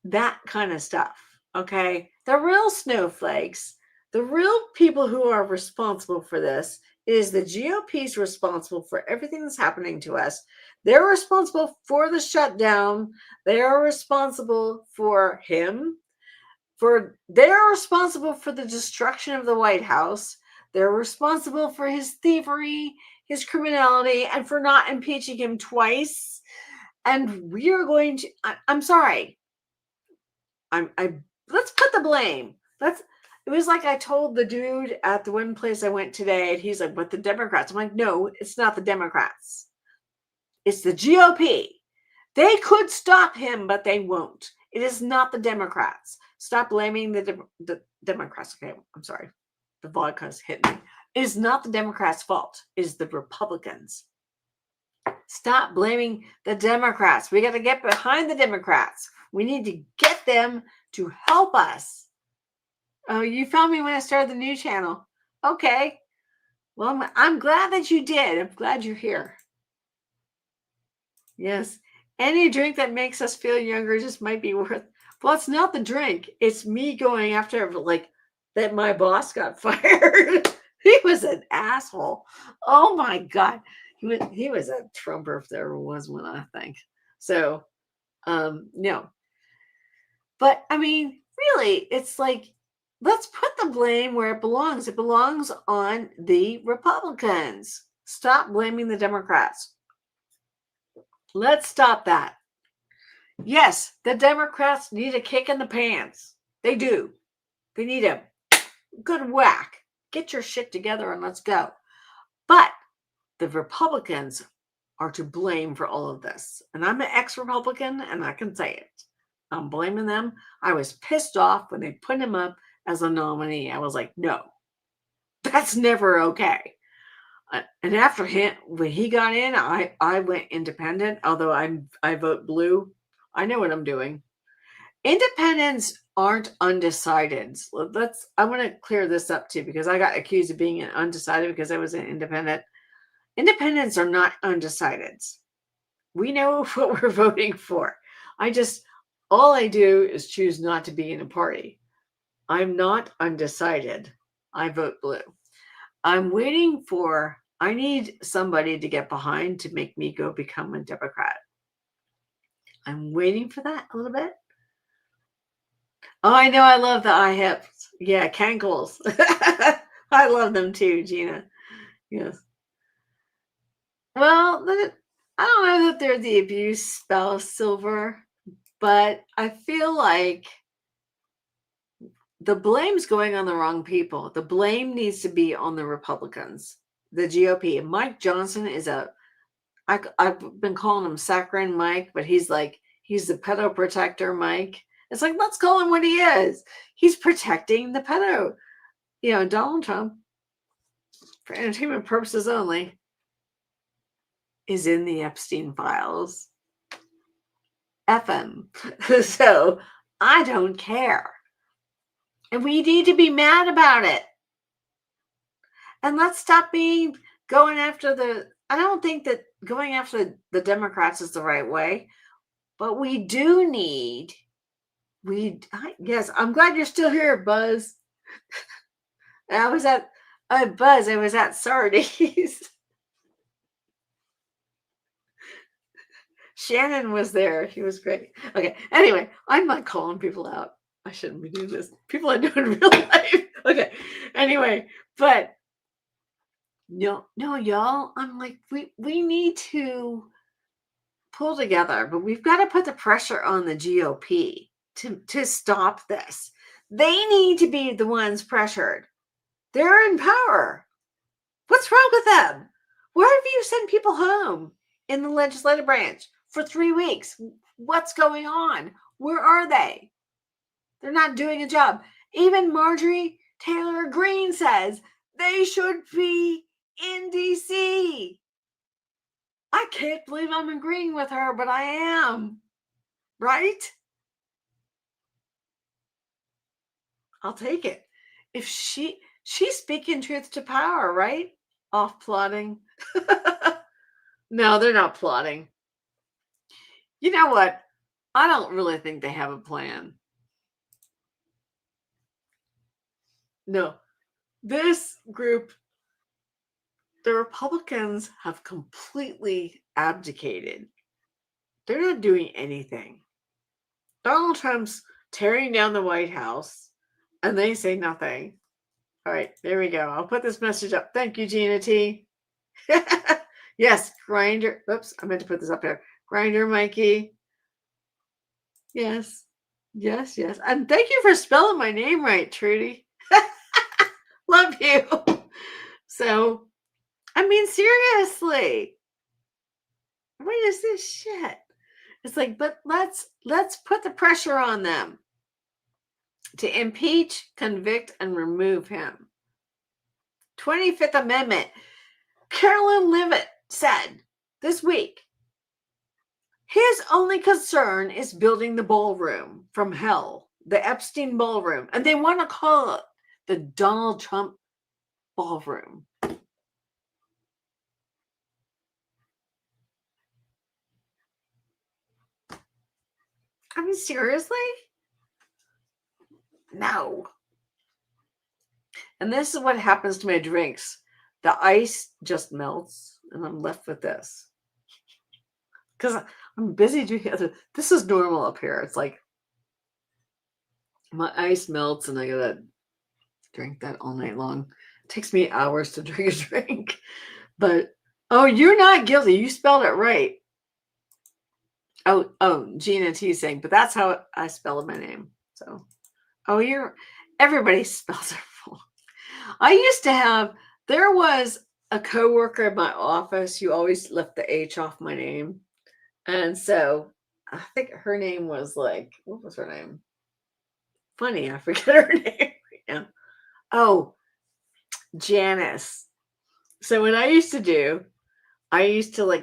Speaker 1: that kind of stuff. Okay. The real snowflakes, the real people who are responsible for this is the GOP's responsible for everything that's happening to us. They're responsible for the shutdown. They are responsible for him. They're responsible for the destruction of the White House. They're responsible for his thievery, his criminality, and for not impeaching him twice. And we are going to, I'm sorry. Let's put the blame. It was like I told the dude at the one place I went today, and he's like, but the Democrats. I'm like, no, it's not the Democrats. It's the GOP. They could stop him, but they won't. It is not the Democrats. Stop blaming the Democrats. Okay, I'm sorry. The vodka's hit me. It is not the Democrats' fault. It is the Republicans. Stop blaming the Democrats. We got to get behind the Democrats. We need to get them to help us. Oh, you found me when I started the new channel. Okay. Well, I'm glad that you did. I'm glad you're here. Yes. Any drink that makes us feel younger just might be worth. Well, it's not the drink. It's me going after that my boss got fired. He was an asshole. Oh my God. He was a Trumper if there ever was one, I think. So, no. But I mean, really, it's like, let's put the blame where it belongs. It belongs on the Republicans. Stop blaming the Democrats. Let's stop that. Yes, the Democrats need a kick in the pants. They do. They need a good whack. Get your shit together and let's go. But the Republicans are to blame for all of this. And I'm an ex-Republican and I can say it. I'm blaming them. I was pissed off when they put him up as a nominee. I was like, no, that's never okay. And after when he got in, I went independent, although I vote blue. I know what I'm doing. Independents aren't undecided. I want to clear this up too, because I got accused of being an undecided because I was an independent. Independents are not undecided. We know what we're voting for. All I do is choose not to be in a party. I'm not undecided. I vote blue. I need somebody to get behind to make me go become a Democrat. I'm waiting for that a little bit. Oh, I know. I love the eye hips. Yeah, cankles. I love them too, Gina. Yes. Well, I don't know that they're the abuse spouse silver, but I feel like the blame's going on the wrong people. The blame needs to be on the Republicans, the GOP. Mike Johnson is I've been calling him saccharine Mike, but he's the pedo protector Mike. It's like, let's call him what he is. He's protecting the pedo. Donald Trump, for entertainment purposes only, is in the Epstein files. F him. So I don't care. And we need to be mad about it. And let's stop going after I don't think that going after the Democrats is the right way, but we do need, yes, I'm glad you're still here, Buzz. I was at, Buzz, I was at Sardi's. Shannon was there. He was great. Okay. Anyway, I'm not calling people out. I shouldn't be doing this. People I know in real life. Okay. Anyway, but no, y'all. I'm like, we need to pull together, but we've got to put the pressure on the GOP to stop this. They need to be the ones pressured. They're in power. What's wrong with them? Where have you sent people home in the legislative branch for 3 weeks? What's going on? Where are they? They're not doing a job. Even Marjorie Taylor Greene says they should be in DC. I can't believe I'm agreeing with her, but I am. Right? I'll take it. If she's speaking truth to power, right? Off plotting. No, they're not plotting. You know what? I don't really think they have a plan. No. This group, the Republicans, have completely abdicated. They're not doing anything. Donald Trump's tearing down the White House, and they say nothing. All right, there we go. I'll put this message up. Thank you, Gina T. Yes, Grinder. Oops, I meant to put this up here. Grinder, Mikey. Yes. Yes. And thank you for spelling my name right, Trudy. Love you. So, I mean, seriously. What is this shit? It's like, but let's put the pressure on them to impeach, convict, and remove him. 25th Amendment. Carolyn Levitt said this week, his only concern is building the ballroom from hell, the Epstein ballroom, and they want to call it the Donald Trump ballroom. I mean, seriously? No. And this is what happens to my drinks. The ice just melts, and I'm left with this. Because I'm busy drinking. This is normal up here. It's like my ice melts, and I gotta drink that all night long. It takes me hours to drink a drink. But, oh, you're not guilty. You spelled it right. Oh, Gina T saying, but that's how I spell my name. So, everybody spells it wrong. I used to have, there was a coworker in my office who always left the H off my name. And so I think her name was like, what was her name? Funny, I forget her name right now. Oh, Janice. So what I used to do,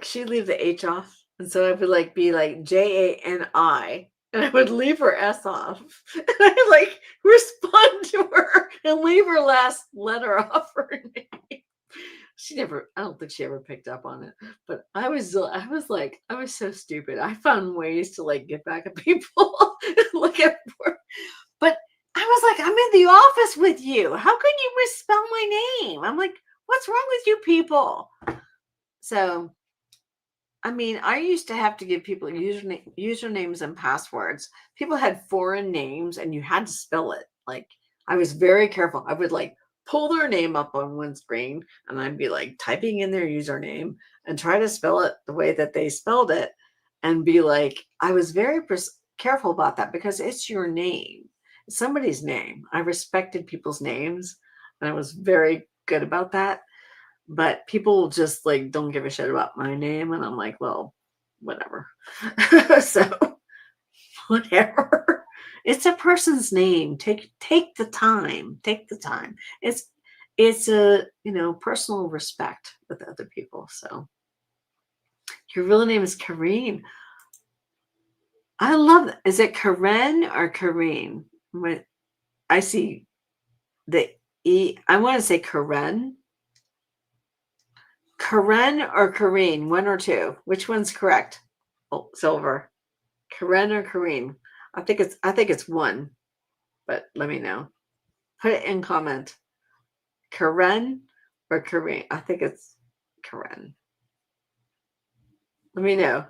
Speaker 1: she'd leave the H off. And so I would be like Jani, and I would leave her S off. And I respond to her and leave her last letter off her name. I don't think she ever picked up on it. But I was so stupid. I found ways to get back at people. But I was like, I'm in the office with you. How can you misspell my name? I'm like, what's wrong with you people? So I mean, I used to have to give people usernames and passwords. People had foreign names and you had to spell it. Like, I was very careful. I would like pull their name up on one screen and I'd be like typing in their username and try to spell it the way that they spelled it and be like, I was very careful about that because it's your name. It's somebody's name. I respected people's names and I was very good about that. But people just like don't give a shit about my name. And I'm like, well, whatever. So whatever. It's a person's name. Take the time. Take the time. It's a personal respect with other people. So your real name is Kareen. I love that. Is it Karen or Kareen? I see the E. I want to say Karen. Karen or Kareen, one or two. Which one's correct? Oh, Silver. Karen or Kareen? I think it's one, but let me know. Put it in comment. Karen or Kareen? I think it's Karen. Let me know.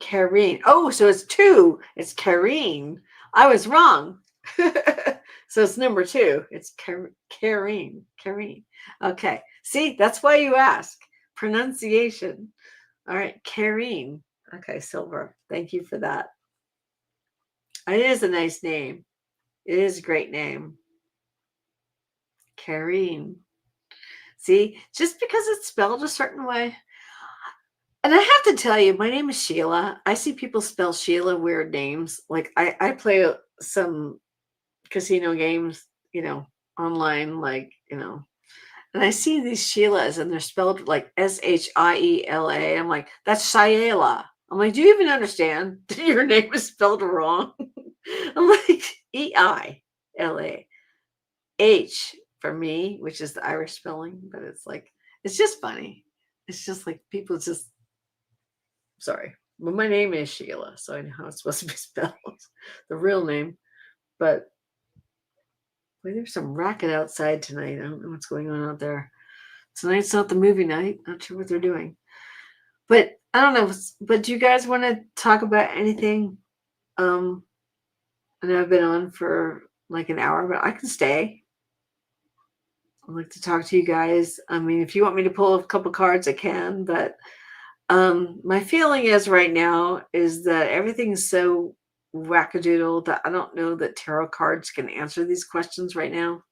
Speaker 1: Kareen. Oh, so it's two. It's Kareen. I was wrong. So it's number two. It's Kareen. Kareen. Okay. See, that's why you ask. Pronunciation. All right. Kareen. Okay, Silver. Thank you for that. It is a nice name. It is a great name. Kareen. See, just because it's spelled a certain way. And I have to tell you, my name is Sheilah. I see people spell Sheilah weird names. Like I play some casino games, online, and I see these Sheilahs and they're spelled like Shiela. I'm like, that's Sheilah. I'm like, do you even understand that your name is spelled wrong? I'm like, Eila. H for me, which is the Irish spelling, but it's just funny. It's just like people just, sorry. Well, my name is Sheilah, so I know how it's supposed to be spelled, the real name. But boy, there's some racket outside tonight. I don't know what's going on out there. Tonight's not the movie night. Not sure what they're doing. But I don't know. But do you guys want to talk about anything? I know I've been on for like an hour, but I can stay. I'd like to talk to you guys. I mean, if you want me to pull a couple cards, I can. But my feeling is right now is that everything's so wackadoodle that I don't know that tarot cards can answer these questions right now.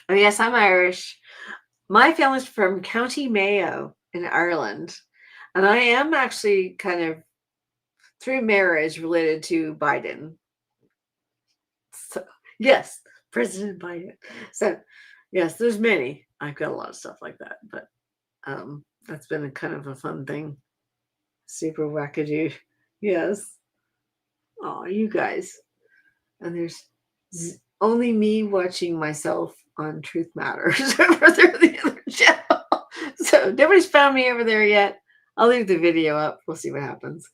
Speaker 1: Oh, yes, I'm Irish. My family's from County Mayo in Ireland. And I am actually kind of through marriage related to Biden. So, yes, President Biden. So, yes, there's many. I've got a lot of stuff like that. But that's been a kind of a fun thing. Super wackadoo. Yes. Oh, you guys. And there's only me watching myself on Truth Matters over there the other channel. So nobody's found me over there yet. I'll leave the video up. We'll see what happens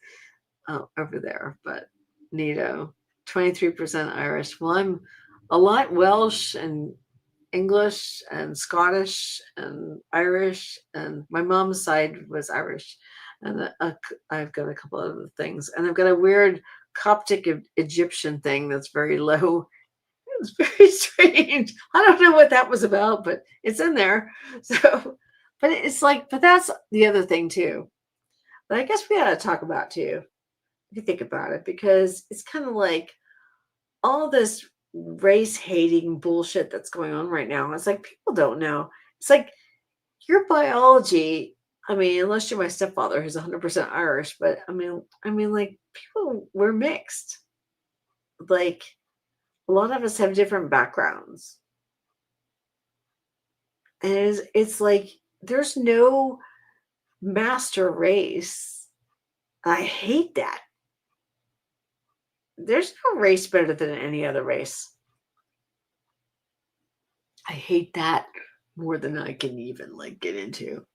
Speaker 1: over there. But neato. 23% Irish. Well, I'm a lot Welsh and English and Scottish and Irish. And my mom's side was Irish. And I've got a couple other things. And I've got a weird Coptic Egyptian thing that's very low. It's very strange. I don't know what that was about, but it's in there. So, but it's like, but that's the other thing too. But I guess we ought to talk about too, if you think about it, because it's kind of like all this race hating bullshit that's going on right now. It's like people don't know. It's like your biology. I mean, unless you're my stepfather, who's 100% Irish, but I mean, like people were mixed. Like a lot of us have different backgrounds, and it's like there's no master race. I hate that. There's no race better than any other race. I hate that more than I can even get into.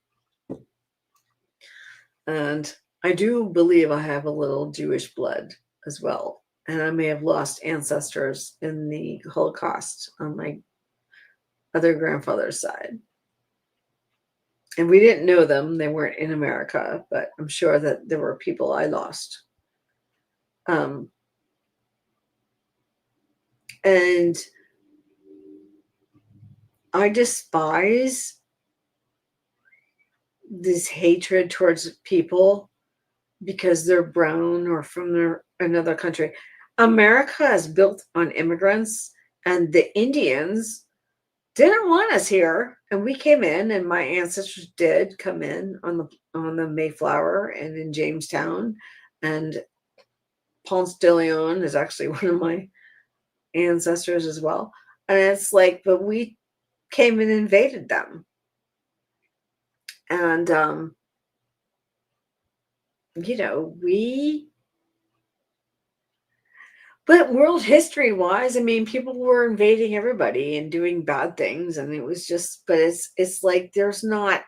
Speaker 1: And I do believe I have a little Jewish blood as well. And I may have lost ancestors in the Holocaust on my other grandfather's side. And we didn't know them. They weren't in America, but I'm sure that there were people I lost. And I despise this hatred towards people because they're brown or from another country. America is built on immigrants, and the Indians didn't want us here, and we came in, and my ancestors did come in on the Mayflower and in Jamestown, and Ponce de Leon is actually one of my ancestors as well. And it's like, but we came and invaded them, and we. But world history wise, I mean, people were invading everybody and doing bad things, and it was just. But it's like there's not,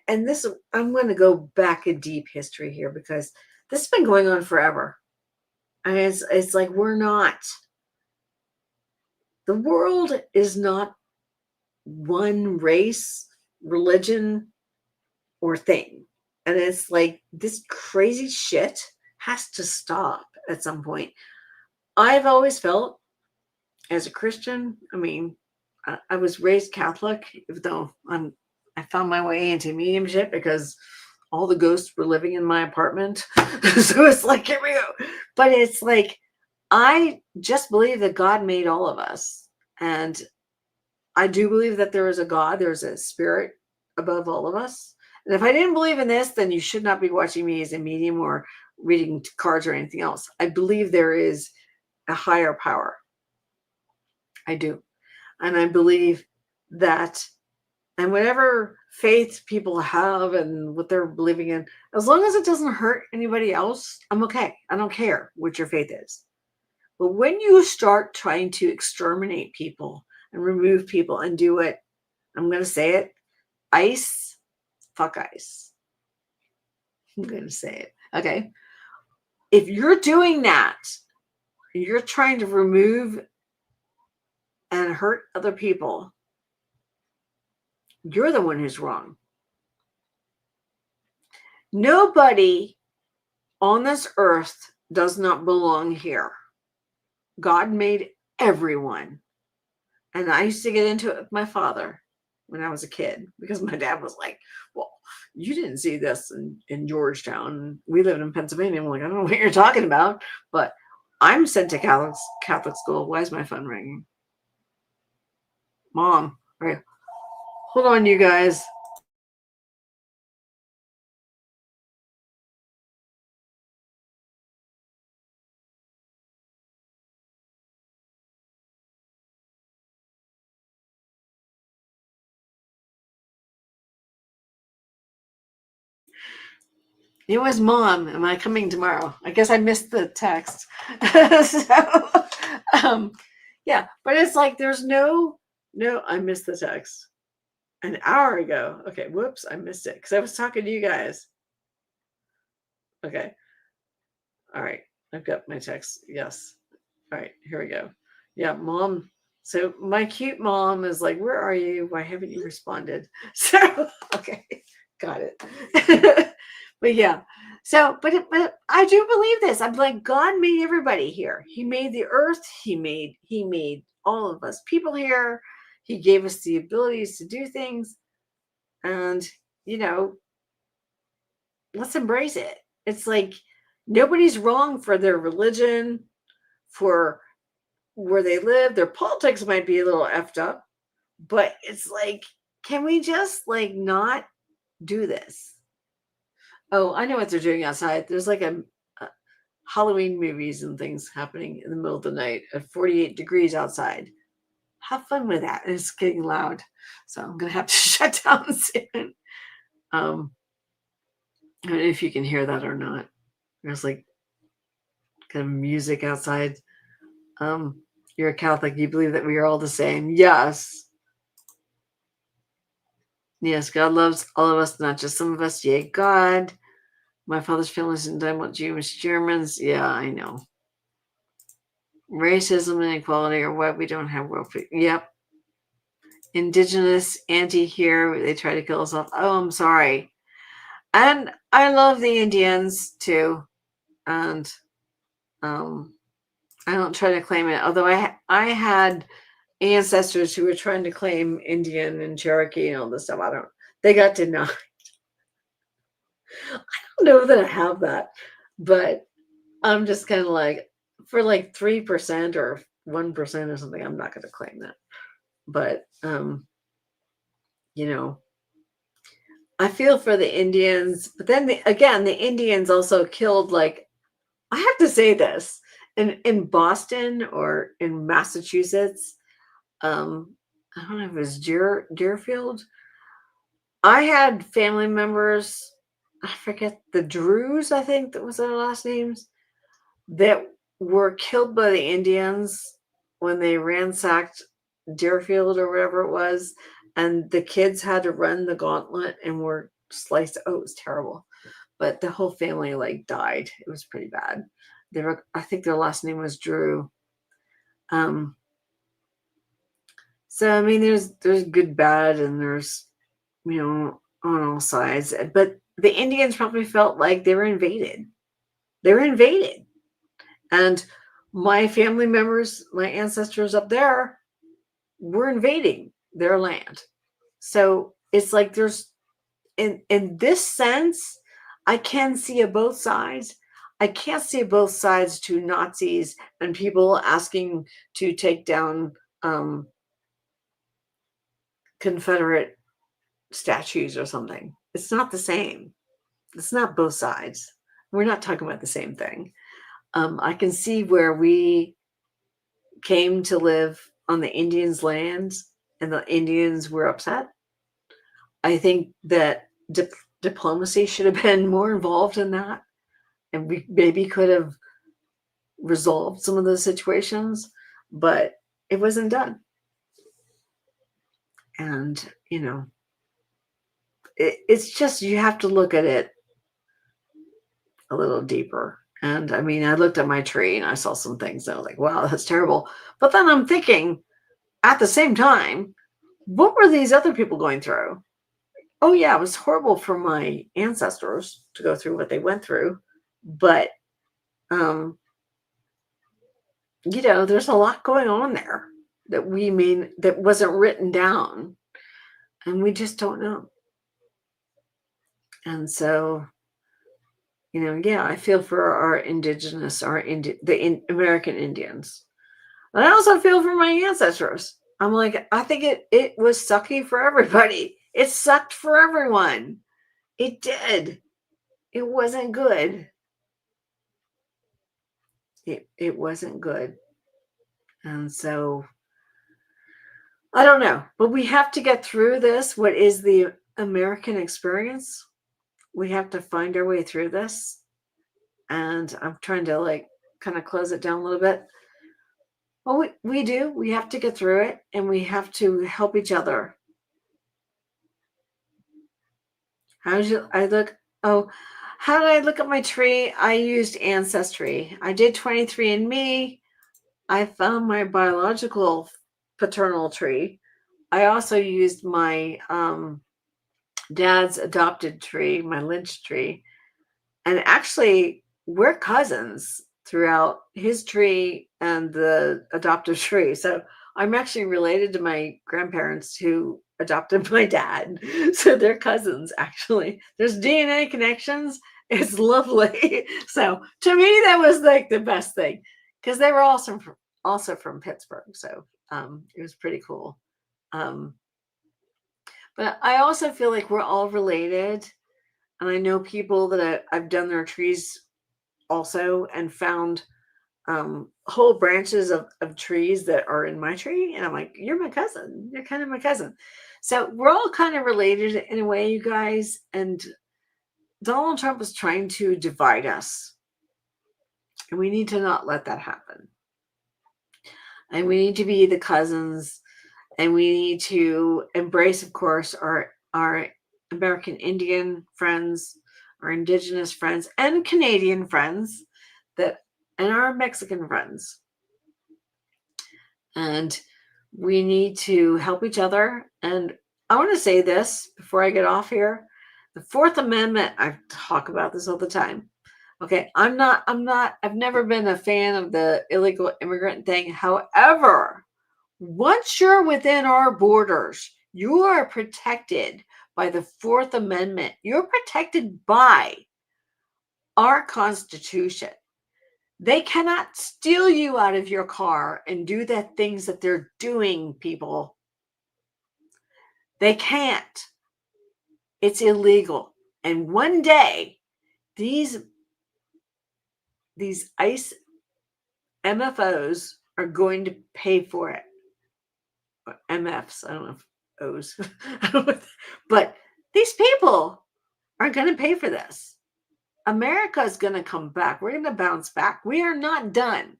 Speaker 1: and this I'm going to go back in deep history here because this has been going on forever, and it's like we're not. The world is not one race, religion, or thing, and it's like this crazy shit has to stop at some point. I've always felt as a Christian, I mean, I was raised Catholic, even though I found my way into mediumship because all the ghosts were living in my apartment. So it's like, here we go. But it's like, I just believe that God made all of us. And I do believe that there is a God, there's a spirit above all of us. And if I didn't believe in this, then you should not be watching me as a medium or reading cards or anything else. I believe there is a higher power. I do. And I believe that, and whatever faith people have and what they're believing in, as long as it doesn't hurt anybody else, I'm okay. I don't care what your faith is. But when you start trying to exterminate people and remove people and do it, I'm going to say it, ICE, fuck ICE. I'm going to say it. Okay. If you're doing that, you're trying to remove and hurt other people, you're the one who's wrong. Nobody on this earth does not belong here. God made everyone. And I used to get into it with my father when I was a kid because my dad was like, well, you didn't see this in Georgetown. We lived in Pennsylvania. I'm like, I don't know what you're talking about, but I'm sent to Catholic school. Why is my phone ringing? Mom, all right. Hold on, you guys. It was Mom. Am I coming tomorrow? I guess I missed the text. So, yeah, but it's like there's no, I missed the text an hour ago. Okay, whoops, I missed it because I was talking to you guys. Okay, all right, I've got my text. Yes, all right, here we go. Yeah, Mom. So my cute mom is like, "Where are you? Why haven't you responded?" So okay, got it. But yeah, so but I do believe this. I'm like, God made everybody here. He made the earth. He made all of us people here. He gave us the abilities to do things, and you know, let's embrace it. It's like nobody's wrong for their religion, for where they live. Their politics might be a little effed up, but it's like, can we just like not do this? Oh, I know what they're doing outside. There's like a Halloween movies and things happening in the middle of the night at 48 degrees outside. Have fun with that. It's getting loud. So I'm going to have to shut down soon. I don't know if you can hear that or not. There's like kind of music outside. You're a Catholic. You believe that we are all the same. Yes. Yes, God loves all of us, not just some of us. Yay, God. My father's family isn't done with Jewish Germans. Yeah, I know. Racism and inequality are why we don't have welfare. Yep. indigenous auntie here. They try to kill us off. Oh, I'm sorry. And I love the Indians too. And um, I don't try to claim it. Although I had ancestors who were trying to claim Indian and Cherokee and all this stuff. They got denied. I don't know that I have that, but I'm just kind of like, for like 3% or 1% or something, I'm not going to claim that. But, you know, I feel for the Indians, but then again, the Indians also killed, like, I have to say this, in Boston or in Massachusetts, I don't know if it was Deerfield. I had family members, I forget, the Drews, I think that was their last names, that were killed by the Indians when they ransacked Deerfield or whatever it was, and the kids had to run the gauntlet and were sliced. Oh, it was terrible. But the whole family like died. It was pretty bad. They were, I think their last name was Drew. Um, so I mean, there's good, bad, and there's, on all sides. But the Indians probably felt like they were invaded. They were invaded. And my family members, my ancestors up there, were invading their land. So it's like there's, in this sense, I can see it both sides. I can't see both sides to Nazis and people asking to take down Confederate statues or something. It's not the same. It's not both sides. We're not talking about the same thing. I can see where we came to live on the Indians' lands and the Indians were upset. I think that diplomacy should have been more involved in that, and we maybe could have resolved some of those situations, but it wasn't done. And, it's just, you have to look at it a little deeper. And I mean, I looked at my tree and I saw some things and I was like, wow, that's terrible. But then I'm thinking, at the same time, what were these other people going through? Oh, yeah, it was horrible for my ancestors to go through what they went through. But, there's a lot going on there that wasn't written down. And we just don't know. And so, yeah, I feel for our indigenous, American Indians. And I also feel for my ancestors. I'm like, I think it was sucky for everybody. It sucked for everyone. It did. It wasn't good. It wasn't good. And so I don't know, but we have to get through this. What is the American experience? We have to find our way through this. And I'm trying to like kind of close it down a little bit. Well, we do. We have to get through it, and we have to help each other. How did I look? Oh, how did I look at my tree? I used Ancestry. I did 23andMe. I found my biological paternal tree. I also used my dad's adopted tree, my Lynch tree. And actually, we're cousins throughout his tree and the adoptive tree. So I'm actually related to my grandparents who adopted my dad. So they're cousins, actually. There's DNA connections. It's lovely. So to me, that was like the best thing, because they were also from Pittsburgh. So it was pretty cool. But I also feel like we're all related. And I know people that I've done their trees also and found whole branches of trees that are in my tree. And I'm like, you're my cousin. You're kind of my cousin. So we're all kind of related in a way, you guys. And Donald Trump is trying to divide us. And we need to not let that happen. And we need to be the cousins. And we need to embrace, of course, our American Indian friends, our Indigenous friends, and Canadian friends, and our Mexican friends. And We need to help each other. And I want to say this before I get off here. The Fourth Amendment, I talk about this all the time. Okay, I've never been a fan of the illegal immigrant thing. However, once you're within our borders, you are protected by the Fourth Amendment. You're protected by our Constitution. They cannot steal you out of your car and do the things that they're doing, people. They can't. It's illegal. And one day, these ICE MFOs are going to pay for it. Or MFs, I don't know if O's. I don't know, but these people are going to pay for this. America is going to come back. We're going to bounce back. We are not done.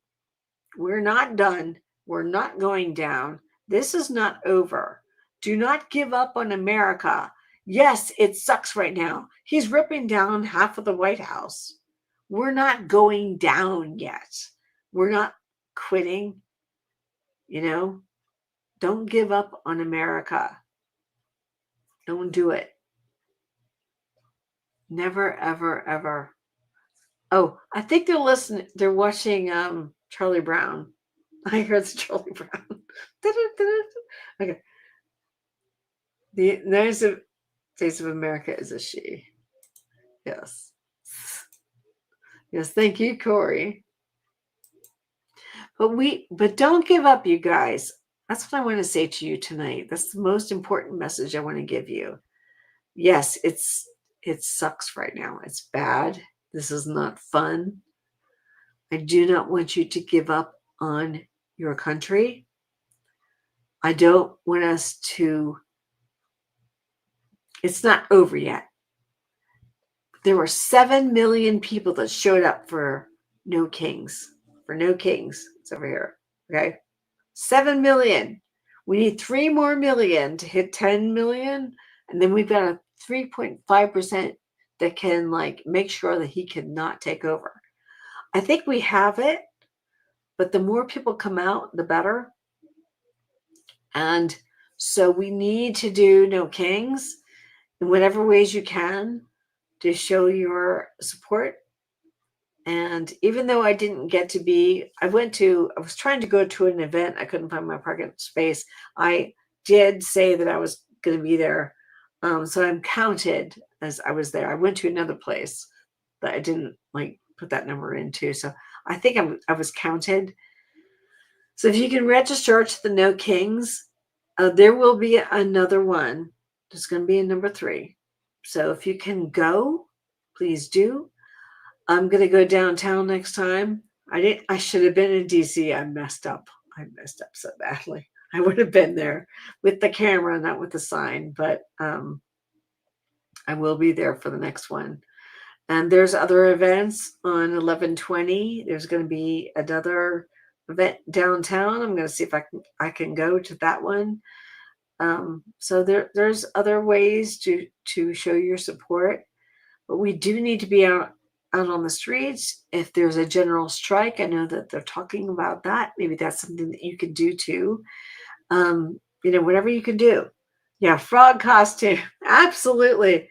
Speaker 1: We're not done. We're not going down. This is not over. Do not give up on America. Yes, it sucks right now. He's ripping down half of the White House. We're not going down yet. We're not quitting. Don't give up on America. Don't do it. Never, ever, ever. Oh, I think they're listening. They're watching Charlie Brown. I heard it's Charlie Brown. Okay. The United States of America is a she. Yes. Yes, thank you, Corey. But don't give up, you guys. That's what I want to say to you tonight. That's the most important message I want to give you. Yes, it sucks right now. It's bad. This is not fun. I do not want you to give up on your country. I don't want us to. It's not over yet. There were 7 million people that showed up for No Kings. For No Kings. It's over here. Okay. 7 million. We need 3 more million to hit 10 million. And then we've got a 3.5% that can make sure that he cannot take over. I think we have it, but the more people come out, the better. And so we need to do No Kings in whatever ways you can to show your support. And even though I didn't get to be, I was trying to go to an event. I couldn't find my parking space. I did say that I was going to be there. So I'm counted as I was there. I went to another place that I didn't put that number into. So I think I was counted. So if you can register to the No Kings, there will be another one. There's going to be a number 3. So if you can go, please do. I'm going to go downtown next time. I should have been in DC. I messed up so badly. I would have been there with the camera, not with the sign, but I will be there for the next one. And there's other events on 11/20. There's going to be another event downtown. I'm going to see if I can go to that one. So there's other ways to show your support, but we do need to be out on the streets. If there's a general strike, I know that they're talking about that. Maybe that's something that you could do too. Whatever you can do. Yeah, frog costume. Absolutely.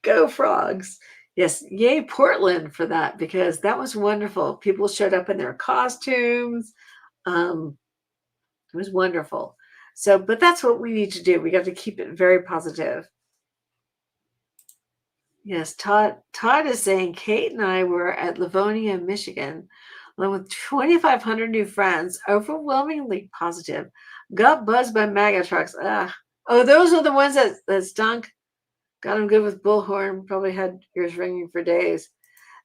Speaker 1: Go frogs. Yes, yay Portland for that, because that was wonderful. People showed up in their costumes. It was wonderful. So, but that's what we need to do. We got to keep it very positive. Yes, Todd is saying Kate and I were at Livonia, Michigan, along with 2,500 new friends, overwhelmingly positive. Got buzzed by MAGA trucks. Oh, those are the ones that stunk. Got them good with bullhorn. Probably had ears ringing for days.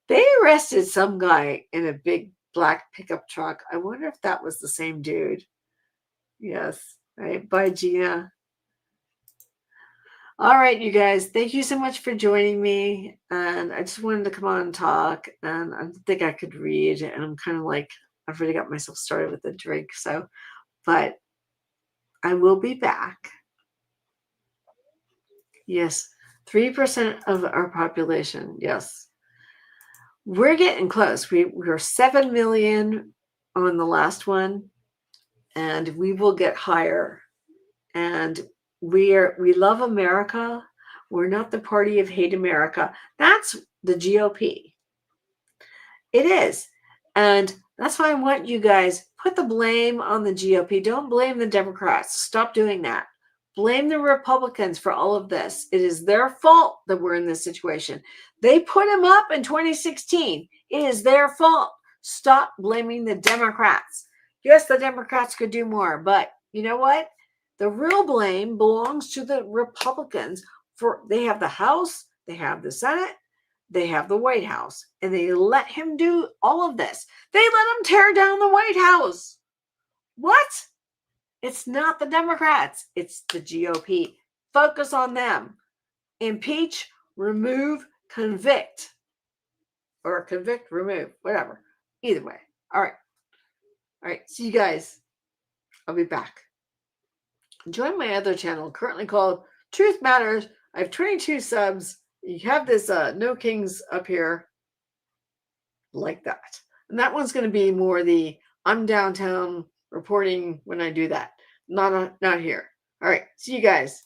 Speaker 1: They arrested some guy in a big black pickup truck. I wonder if that was the same dude. Yes. Right. Bye, Gina. All right, you guys. Thank you so much for joining me. And I just wanted to come on and talk. And I didn't think I could read. And I'm kind of I've already got myself started with a drink. So, but I will be back. Yes. 3% of our population. Yes. We're getting close. We were 7 million on the last one. and we will get higher. And we love America. We're not the party of hate America. That's the GOP. It is. And that's why I want you guys put the blame on the GOP. Don't blame the Democrats. Stop doing that. Blame the Republicans for all of this. It is their fault that we're in this situation. They put him up in 2016. It is their fault. Stop blaming the Democrats. Yes, the Democrats could do more, but you know what? The real blame belongs to the Republicans. For they have the House, they have the Senate, they have the White House, and they let him do all of this. They let him tear down the White House. What? It's not the Democrats. It's the GOP. Focus on them. Impeach, remove, convict. Or convict, remove, whatever. Either way. All right. All right. See you guys. I'll be back. Join my other channel, currently called Truth Matters. I have 22 subs. You have this No Kings up here like that. And that one's going to be more the I'm downtown reporting when I do that. Not here. All right. See you guys.